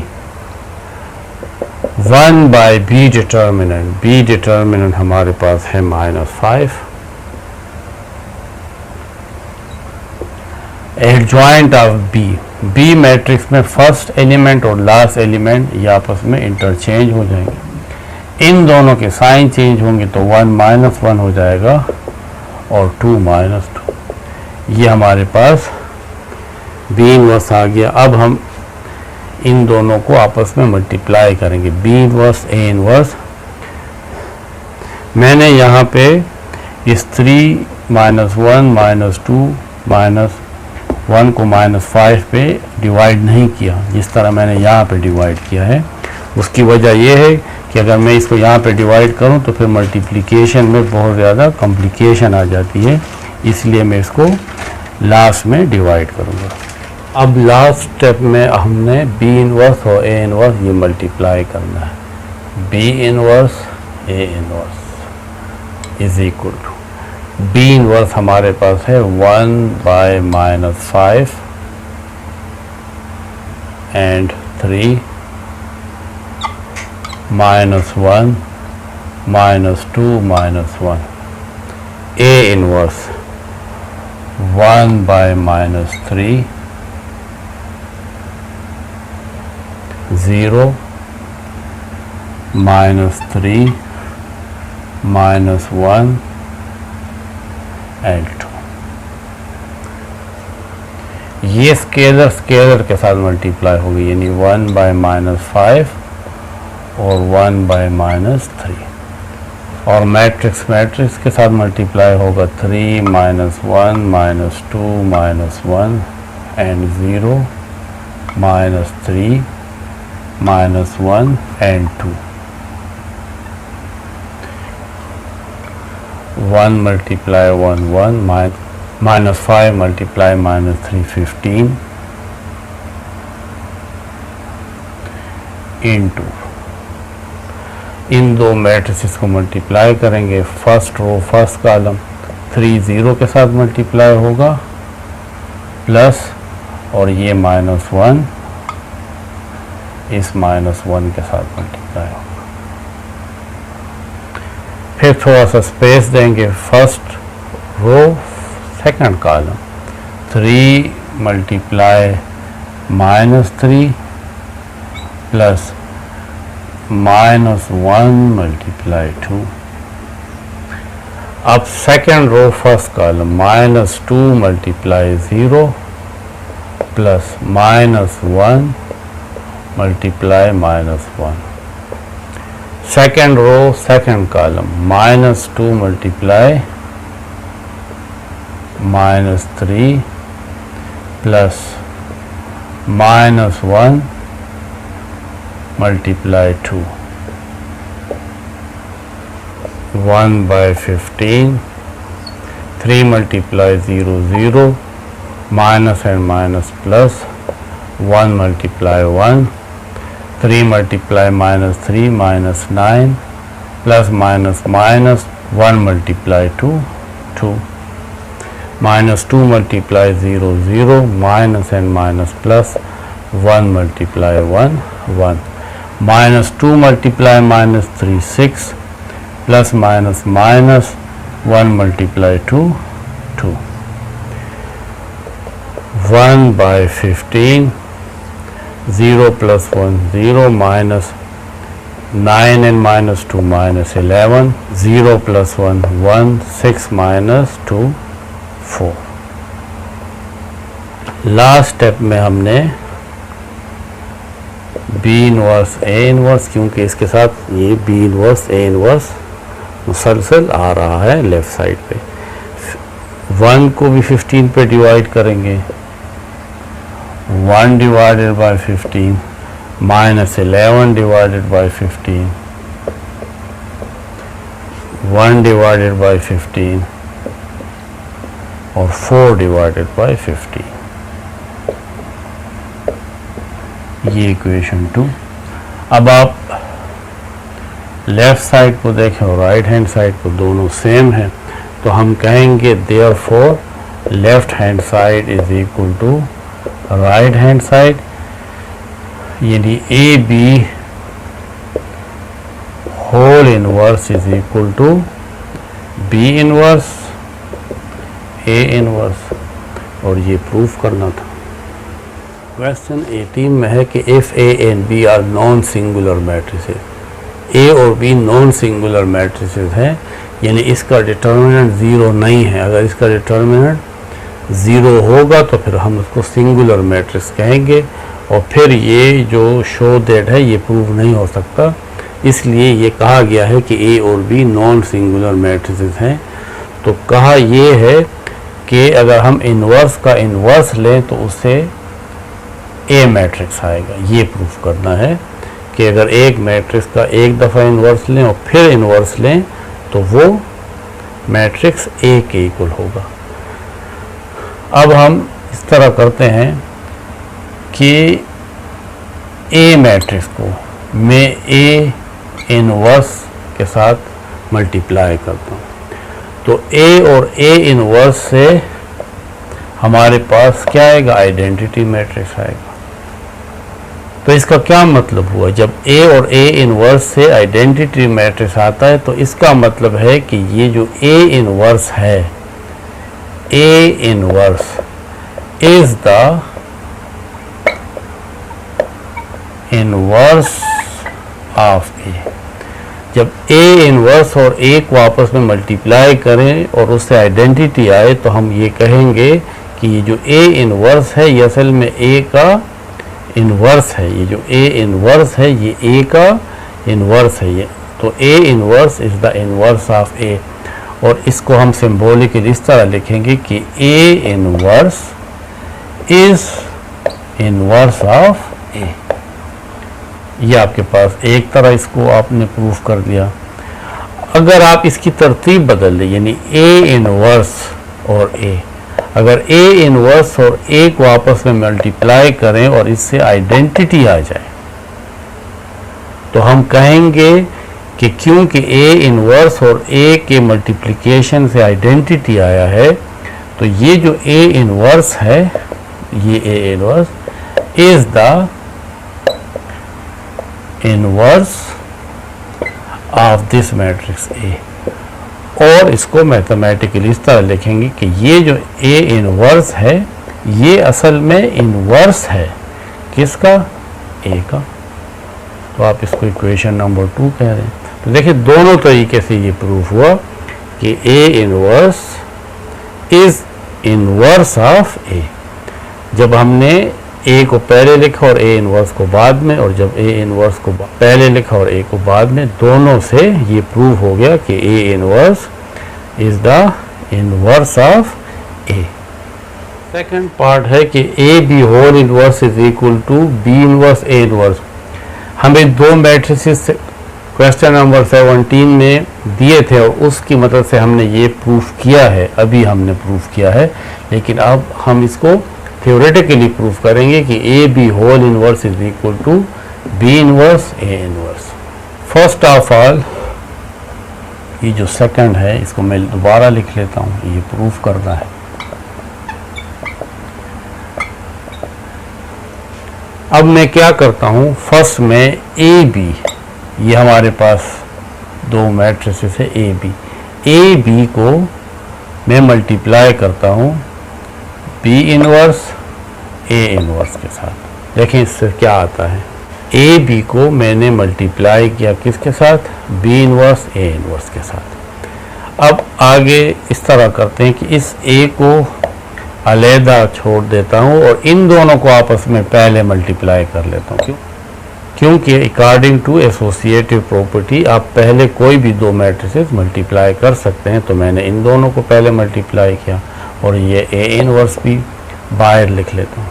1 by B determinant, B determinant हमारे पास है -5, adjoint of B, B matrix में फर्स्ट एलिमेंट और लास्ट एलिमेंट ये आपस में इंटरचेंज हो जाएंगे। इन दोनों के साइन चेंज होंगे तो 1 -1 हो जाएगा और 2 -2। ये हमारे पास बी इनवर्स आ गया। अब हम इन दोनों को आपस में मल्टीप्लाई करेंगे, बी इनवर्स ए इनवर्स। मैंने यहाँ पे इस 3 -1 -2 -1 को -5 पे डिवाइड नहीं किया, जिस तरह मैंने यहाँ पे डिवाइड किया है। उसकी वजह यह है कि अगर मैं इसको यहाँ पे डिवाइड करूँ तो फिर मल्टीप्लिकेशन में बहुत ज़्यादा कॉम्प्लिकेशन आ जाती है, इसलिए मैं इसको लास्ट में डिवाइड करूँगा। अब लास्ट स्टेप में हमने बी इनवर्स और ए इनवर्स ये मल्टीप्लाई करना है। B inverse A inverse is equal to, B inverse हमारे पास है 1 by -5 and 3 -1 -2 -1। A inverse 1 by -3 0 -3 -1 and 2। ये स्केलर के साथ मल्टीप्लाई होगी, यानी 1 बाय -5 और 1 बाय -3, और मैट्रिक्स के साथ मल्टीप्लाई होगा 3 -1 -2 -1 and 0 -3 -1 and 2। 1 multiply 1 1 -5 multiply -3 15 into, इन दो मैट्रिसेस को मल्टीप्लाई करेंगे। फर्स्ट रो फर्स्ट कॉलम 3 0 के साथ मल्टीप्लाई होगा, प्लस और ये -1 इस -1 के साथ मल्टीप्लाई होगा। फिर थोड़ा सा स्पेस देंगे, first row second column, 3 multiply -3 plus -1 multiply 2। अब second row first column, -2 multiply 0 plus -1 multiply -1। Second row second column, -2 multiply -3 plus -1 multiply 2। 1/15, 3 multiply 0 0, minus and minus plus, 1 multiply 1, 3 multiply -3 -9 plus minus minus 1 multiply 2 2, -2 multiply 0 0, minus and minus plus, 1 multiply 1 1, -2 multiply -3 6 plus minus minus 1 multiply 2 2। 1/15, 0 plus 1 0, minus 9 and minus 2 minus 11, 0 plus 1 1, 6 minus 2 4। Last step में हमने B inverse A inverse, क्योंकि इसके साथ ये B inverse A inverse मुसलसल आ रहा है left side पे। 1 को भी 15 पे डिवाइड करेंगे, 1 divided by 15 minus 11 divided by 15, 1 divided by 15 और 4 divided by 15। ये इक्वेशन 2। अब आप लेफ्ट साइड को देखें और राइट हैंड साइड को, दोनों सेम है, तो हम कहेंगे therefore left hand side is equal to right hand side, यानी A B whole inverse is equal to B inverse A inverse, और ये प्रूफ करना था। क्वेश्चन 18 में है कि if A and B are non singular matrices, A और B non singular matrices हैं, यानी इसका डिटर्मिनेंट 0 नहीं है। अगर इसका डिटर्मिनेंट 0 होगा तो फिर हम उसको सिंगुलर मैट्रिक्स कहेंगे, और फिर ये जो शो दैट है ये प्रूव नहीं हो सकता, इसलिए ये कहा गया है कि ए और बी नॉन सिंगुलर मैट्रिसेस हैं। तो कहा ये है कि अगर हम इन्वर्स का इन्वर्स लें तो उससे ए मैट्रिक्स आएगा। ये प्रूफ करना है कि अगर एक मैट्रिक्स का एक दफ़ा इन्वर्स लें और फिर इन्वर्स लें तो वो मैट्रिक्स ए के इक्वल होगा। अब हम इस तरह करते हैं कि ए मैट्रिक्स को मैं ए इनवर्स के साथ मल्टीप्लाई करता हूँ, तो ए और ए इनवर्स से हमारे पास क्या आएगा, आइडेंटिटी मैट्रिक्स आएगा। तो इसका क्या मतलब हुआ, जब ए और ए इनवर्स से आइडेंटिटी मैट्रिक्स आता है तो इसका मतलब है कि ये जो ए इनवर्स है, A inverse is the inverse of A. जब ए इनवर्स और ए को आपस में मल्टीप्लाई करें और उससे आइडेंटिटी आए तो हम ये कहेंगे कि ये जो ए इनवर्स है ये असल में ए का इनवर्स है। ये जो ए इनवर्स है ये ए का इनवर्स है। ये तो A inverse is the inverse of A, और इसको हम सिंबॉलिकली इस तरह लिखेंगे कि A inverse is inverse of A. ये आपके पास एक तरह इसको आपने प्रूफ कर दिया। अगर आप इसकी तरतीब बदल दें, यानी ए इनवर्स और ए, अगर ए इनवर्स और ए को आपस में मल्टीप्लाई करें और इससे आइडेंटिटी आ जाए तो हम कहेंगे कि क्योंकि ए इनवर्स और ए के मल्टीप्लिकेशन से आइडेंटिटी आया है तो ये जो ए इनवर्स है, ये ए inverse is the inverse of this matrix A. और इसको मैथमेटिकली इस तरह लिखेंगे कि ये जो ए इनवर्स है ये असल में इनवर्स है किसका, ए का। तो आप इसको इक्वेशन नंबर 2 कह रहे हैं। तो देखिए दोनों तरीके से ये प्रूफ हुआ कि A inverse is inverse of A. जब हमने ए को पहले लिखा और ए इनवर्स को बाद में, और जब ए इनवर्स को पहले लिखा और ए को बाद में, दोनों से ये प्रूव हो गया कि A inverse is the inverse of A. Second part है कि A B whole inverse is equal to B inverse A inverse. हमें दो मैट्रिसेस क्वेश्चन नंबर 17 में दिए थे और उसकी मदद से हमने ये प्रूफ किया है, अभी हमने प्रूफ किया है। लेकिन अब हम इसको थ्योरेटिकली प्रूफ करेंगे कि A B whole inverse is equal to B inverse A inverse. First of all ये जो सेकंड है इसको मैं दोबारा लिख लेता हूँ, ये प्रूफ करना है। अब मैं क्या करता हूँ, फर्स्ट में ए बी, ये हमारे पास दो मैट्रिसेस है ए बी को मैं मल्टीप्लाई करता हूँ बी इनवर्स ए इनवर्स के साथ। देखें इससे क्या आता है, ए बी को मैंने मल्टीप्लाई किया किसके साथ, बी इनवर्स ए इनवर्स के साथ। अब आगे इस तरह करते हैं कि इस ए को अलहदा छोड़ देता हूँ और इन दोनों को आपस में पहले मल्टीप्लाई कर लेता हूँ। क्योंकि अकॉर्डिंग टू एसोसिएटिव प्रॉपर्टी आप पहले कोई भी दो मैट्रिसेस मल्टीप्लाई कर सकते हैं। तो मैंने इन दोनों को पहले मल्टीप्लाई किया और ये ए इनवर्स भी बाहर लिख लेता हूँ।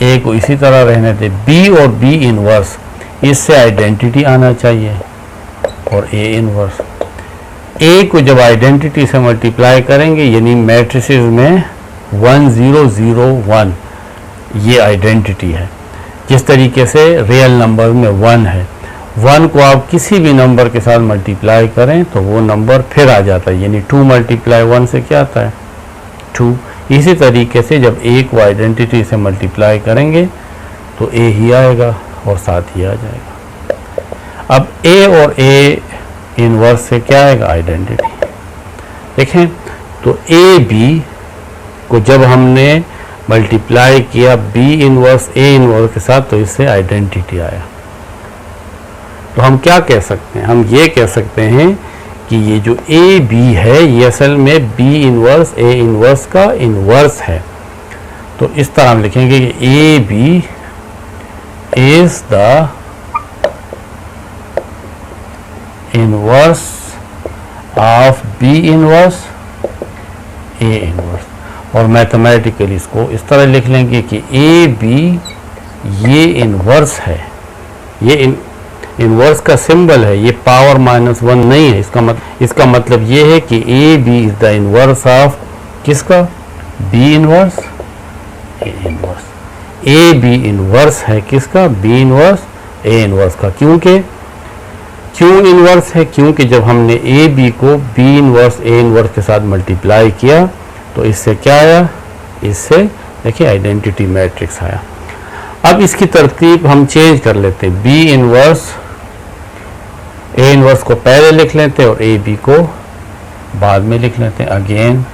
ए को इसी तरह रहने दे, बी और बी इनवर्स इससे आइडेंटिटी आना चाहिए और ए इनवर्स। ए को जब आइडेंटिटी से मल्टीप्लाई करेंगे यानी मैट्रिसेस में 1 0 0 1 ये आइडेंटिटी है। जिस तरीके से रियल नंबर में 1 है, 1 को आप किसी भी नंबर के साथ मल्टीप्लाई करें तो वो नंबर फिर आ जाता है, यानी 2 मल्टीप्लाई 1 से क्या आता है 2। इसी तरीके से जब ए को आइडेंटिटी से मल्टीप्लाई करेंगे तो ए ही आएगा और साथ ही आ जाएगा। अब ए और ए इनवर्स से क्या आएगा, आइडेंटिटी। देखें तो ए बी को जब हमने मल्टीप्लाई किया बी इनवर्स ए इनवर्स के साथ तो इससे आइडेंटिटी आया। तो हम क्या कह सकते हैं, हम ये कह सकते हैं कि ये जो ए बी है ये असल में बी इनवर्स ए इनवर्स का इनवर्स है। तो इस तरह हम लिखेंगे कि A B is the inverse of B inverse A inverse. और मैथमेटिकली इसको इस तरह लिख लेंगे कि ए बी ये इनवर्स है, ये इनवर्स का सिंबल है, ये पावर -1 नहीं है। इसका मतलब ये है कि A B is the inverse of किसका, B inverse A inverse. A B inverse है किसका, बी इनवर्स ए इनवर्स का। क्यों इनवर्स है, क्योंकि जब हमने ए बी को बी इनवर्स ए इनवर्स के साथ मल्टीप्लाई किया तो इससे क्या आया, इससे देखिए आइडेंटिटी मैट्रिक्स आया। अब इसकी तरतीब हम चेंज कर लेते हैं, बी इनवर्स ए इनवर्स को पहले लिख लेते हैं और ए बी को बाद में लिख लेते हैं। Again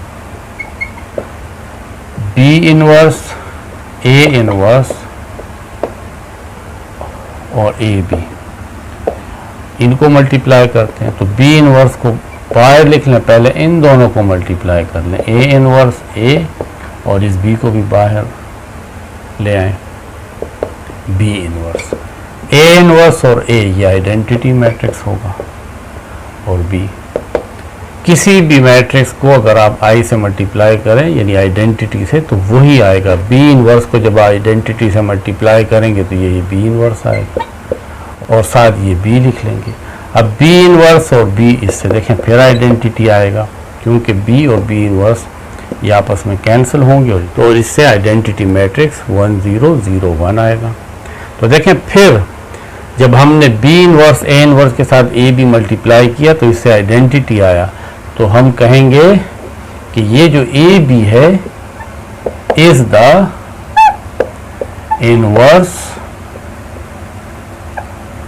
B inverse A inverse और ए बी इनको मल्टीप्लाई करते हैं। तो बी इनवर्स को बाहर लिख लें, पहले इन दोनों को मल्टीप्लाई कर लें, ए इनवर्स ए और इस बी को भी बाहर ले आए, बी इनवर्स ए इनवर्स और ए ये आइडेंटिटी मैट्रिक्स होगा। और बी किसी भी मैट्रिक्स को अगर आप आई से मल्टीप्लाई करें यानी आइडेंटिटी से तो वही आएगा। बी इनवर्स को जब आइडेंटिटी से मल्टीप्लाई करेंगे तो ये बी इनवर्स आएगा और साथ ये बी लिख लेंगे। अब बी इनवर्स और बी इससे देखें फिर आइडेंटिटी आएगा क्योंकि बी और बी इनवर्स ये आपस में कैंसिल होंगे तो इससे आइडेंटिटी मैट्रिक्स 1 0 0 1 आएगा। तो देखें फिर जब हमने बी इनवर्स ए इनवर्स के साथ ए बी मल्टीप्लाई किया तो इससे आइडेंटिटी आया। तो हम कहेंगे कि ये जो ए बी है is the inverse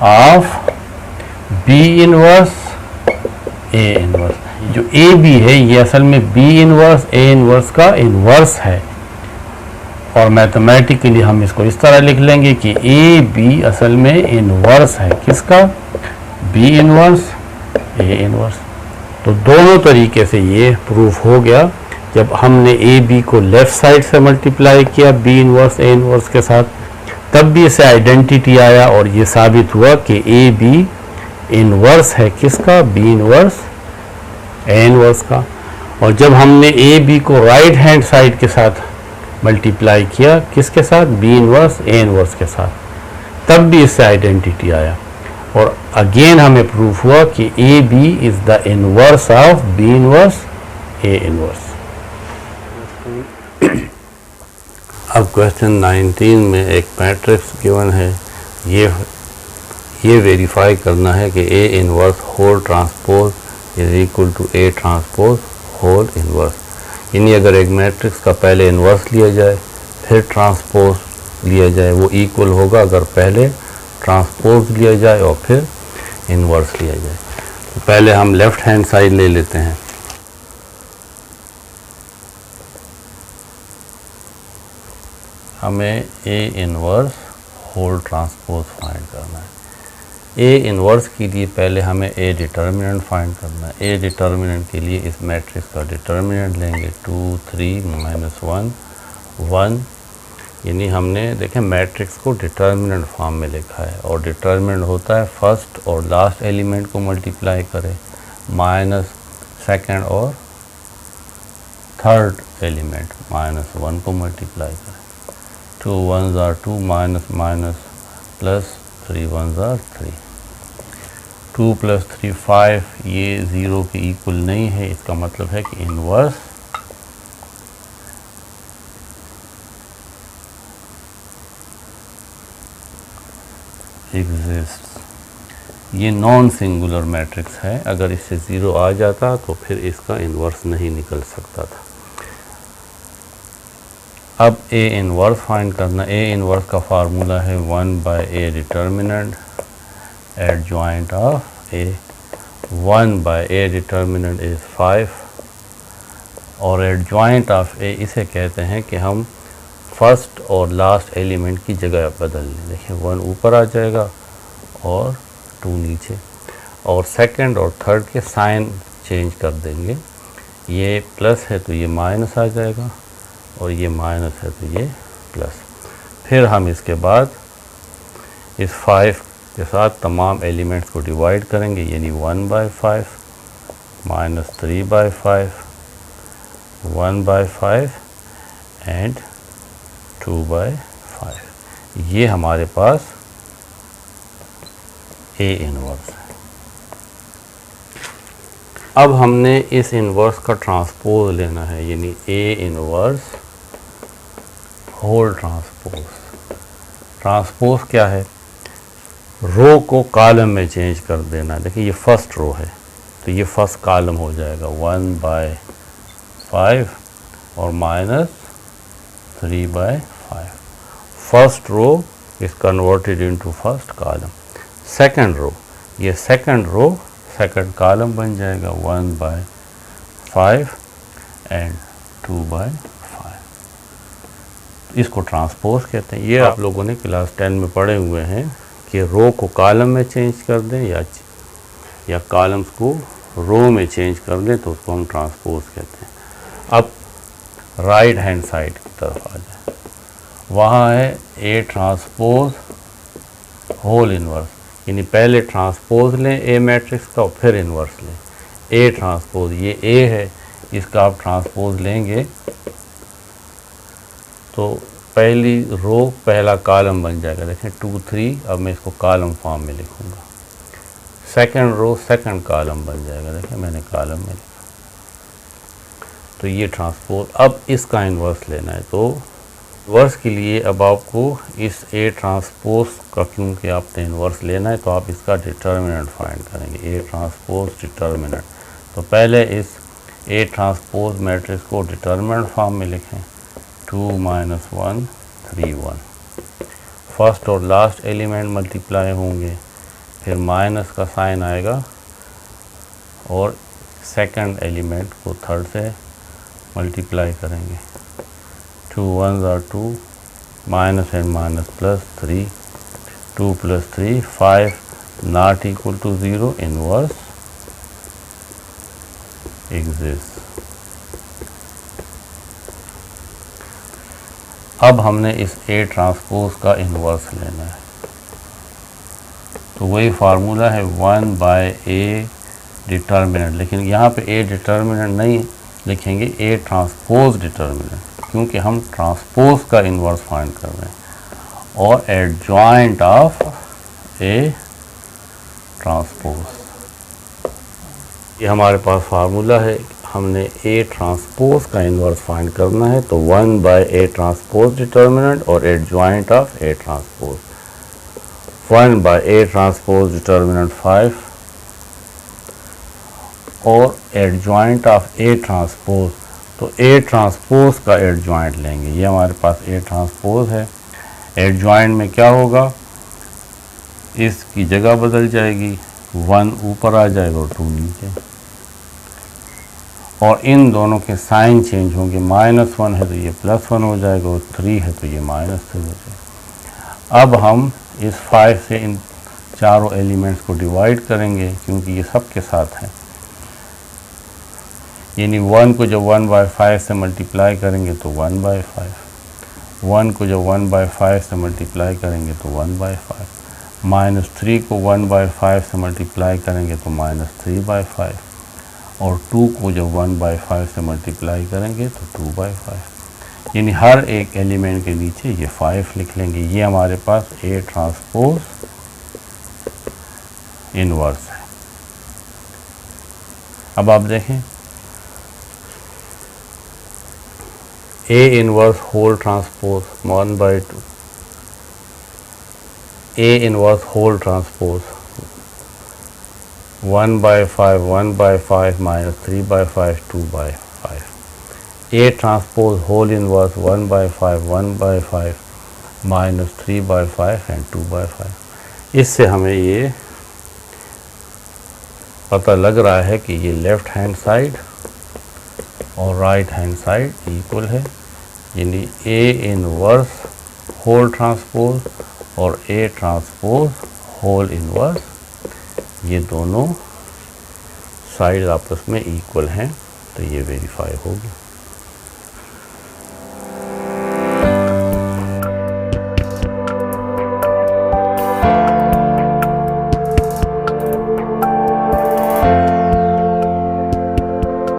of B inverse A inverse. जो ए बी है ये असल में बी इनवर्स ए इनवर्स का इनवर्स है, और मैथमेटिकली हम इसको इस तरह लिख लेंगे कि ए बी असल में इनवर्स है किसका, बी इनवर्स ए इनवर्स। तो दोनों तरीके से ये प्रूफ हो गया। जब हमने ए बी को लेफ्ट साइड से मल्टीप्लाई किया बी इनवर्स ए इनवर्स के साथ, तब भी इसे आइडेंटिटी आया और ये साबित हुआ कि ए बी इनवर्स है किसका, बी इनवर्स ए इनवर्स का। और जब हमने ए बी को राइट हैंड साइड के साथ मल्टीप्लाई किया किसके साथ, बी इनवर्स ए इनवर्स के साथ, तब भी इससे आइडेंटिटी आया। और अगेन हमें प्रूफ हुआ कि A B is the inverse of B inverse A inverse. अब क्वेश्चन 19 में एक मैट्रिक्स गिवन है, ये वेरीफाई करना है कि A inverse whole transpose is equal to A transpose whole inverse. यानी अगर एक मैट्रिक्स का पहले इनवर्स लिया जाए फिर ट्रांसपोज लिया जाए वो इक्वल होगा अगर पहले ट्रांसपोज लिया जाए और फिर इनवर्स लिया जाए। तो पहले हम लेफ्ट हैंड साइड ले लेते हैं। हमें A inverse whole transpose find करना है। ए इनवर्स के लिए पहले हमें ए डिटर्मिनेंट फाइंड करना है। ए डिटर्मिनेंट के लिए इस मैट्रिक्स का डिटर्मिनेंट लेंगे 2 3 -1 1। यानी हमने देखें मैट्रिक्स को डिटर्मिनेंट फॉर्म में लिखा है और डिटर्मिनेंट होता है फर्स्ट और लास्ट एलिमेंट को मल्टीप्लाई करें माइनस सेकंड और थर्ड एलिमेंट -1 को मल्टीप्लाई करें। 2 1s are 2 minus minus plus 3 1s are 3। 2 + 3 5, ये 0 के इक्वल नहीं है, इसका मतलब है कि इनवर्स एग्जिस्ट। ये नॉन सिंगुलर मैट्रिक्स है, अगर इससे 0 आ जाता तो फिर इसका इनवर्स नहीं निकल सकता था। अब ए इनवर्स फाइंड करना। ए इनवर्स का फार्मूला है 1/a determinant eight joint of A. 1/a determinant is 5 और एट जॉइंट ऑफ ए इसे कहते हैं कि हम फर्स्ट और लास्ट एलिमेंट की जगह बदल लें। देखिए 1 ऊपर आ जाएगा और 2 नीचे, और सेकंड और थर्ड के साइन चेंज कर देंगे। ये प्लस है तो ये माइनस आ जाएगा और ये माइनस है तो ये प्लस। फिर हम इसके बाद इस 5 के साथ तमाम एलिमेंट्स को डिवाइड करेंगे, यानी 1/5 माइनस 3/5 1/5 एंड 2/5। ये हमारे पास ए इनवर्स है। अब हमने इस इनवर्स का ट्रांसपोज लेना है, यानी A inverse whole transpose. Transpose क्या है, रो को कॉलम में चेंज कर देना। देखिए ये फर्स्ट रो है तो ये फर्स्ट कॉलम हो जाएगा 1/5 और minus 3/5। First row is converted into first column. Second row, ये सेकंड रो सेकंड कॉलम बन जाएगा 1/5 एंड 2/5। इसको ट्रांसपोज कहते हैं। ये आप लोगों ने क्लास 10 में पढ़े हुए हैं कि रो को कॉलम में चेंज कर दें या कॉलम्स को रो में चेंज कर दें तो उसको हम ट्रांसपोज कहते हैं। अब राइट हैंड साइड की तरफ आ जाए, वहाँ है ए ट्रांसपोज होल इनवर्स, यानी पहले ट्रांसपोज लें ए मैट्रिक्स का और फिर इनवर्स लें। ए ट्रांसपोज, ये ए है, इसका आप ट्रांसपोज लेंगे तो पहली रो पहला कॉलम बन जाएगा। देखें 2 3, अब मैं इसको कॉलम फॉर्म में लिखूँगा। सेकंड रो सेकंड कॉलम बन जाएगा, देखें मैंने कॉलम में लिखा। तो ये ट्रांसपोज। अब इसका इन्वर्स लेना है, तो इन्वर्स के लिए अब आपको इस ए ट्रांसपोज का क्योंकि आपने इन्वर्स लेना है तो आप इसका डिटर्मिनेंट फाइंड करेंगे। ए ट्रांसपोज डिटर्मिनेंट, तो पहले इस ए ट्रांसपोज मैट्रिक्स को डिटर्मिनेंट फॉर्म में लिखें 2 - 1 3 1। फर्स्ट और लास्ट एलिमेंट मल्टीप्लाई होंगे, फिर माइनस का साइन आएगा और सेकंड एलिमेंट को थर्ड से मल्टीप्लाई करेंगे। 2 1s are 2, minus and minus plus 3, 2 + 3 5, not equal to 0, inverse exist. अब हमने इस A ट्रांसपोज का इन्वर्स लेना है, तो वही फार्मूला है 1/A डिटर्मिनेंट, लेकिन यहाँ पे A डिटर्मिनेंट नहीं लिखेंगे, A ट्रांसपोज डिटर्मिनेंट, क्योंकि हम ट्रांसपोज का इन्वर्स फाइंड कर रहे हैं, और एडजॉइंट ऑफ A ट्रांसपोज। ये हमारे पास फार्मूला है, हमने A ट्रांसपोज का इन्वर्स फाइंड करना है, तो 1/A ट्रांसपोज डिटर्मिनेंट और adjoint of A transpose. 1/A transpose determinant 5 और एडजॉइंट ऑफ A ट्रांसपोज, तो A ट्रांसपोज का एडजॉइंट लेंगे। ये हमारे पास A ट्रांसपोज है, एडजॉइंट में क्या होगा, इसकी जगह बदल जाएगी, 1 ऊपर आ जाएगा और 2 नीचे, और इन दोनों के साइन चेंज होंगे, -1 है तो ये +1 हो जाएगा, और 3 है तो ये -3 हो जाएगा। अब हम इस 5 से इन चारों एलिमेंट्स को डिवाइड करेंगे, क्योंकि ये सब के साथ है, यानी 1 को जब 1/5 से मल्टीप्लाई करेंगे तो 1/5, 1 को जब 1/5 से मल्टीप्लाई करेंगे तो 1/5, -3 को 1/5 से मल्टीप्लाई करेंगे तो -3/5, और 2 को जब 1/5 से मल्टीप्लाई करेंगे तो 2/5, यानी हर एक एलिमेंट के नीचे ये 5 लिख लेंगे। ये हमारे पास A ट्रांसपोज इनवर्स है। अब आप देखें, A inverse whole transpose 1/2, A inverse whole transpose 1/5, 1/5 -3/5, 2/5, A transpose whole inverse 1/5, 1/5 -3/5 and 2/5। इससे हमें ये पता लग रहा है कि ये लेफ्ट हैंड साइड और राइट हैंड साइड इक्वल है, यानी A इनवर्स होल ट्रांसपोज और A ट्रांसपोज होल इनवर्स, ये दोनों साइड आपस में इक्वल हैं, तो ये वेरीफाई होगी।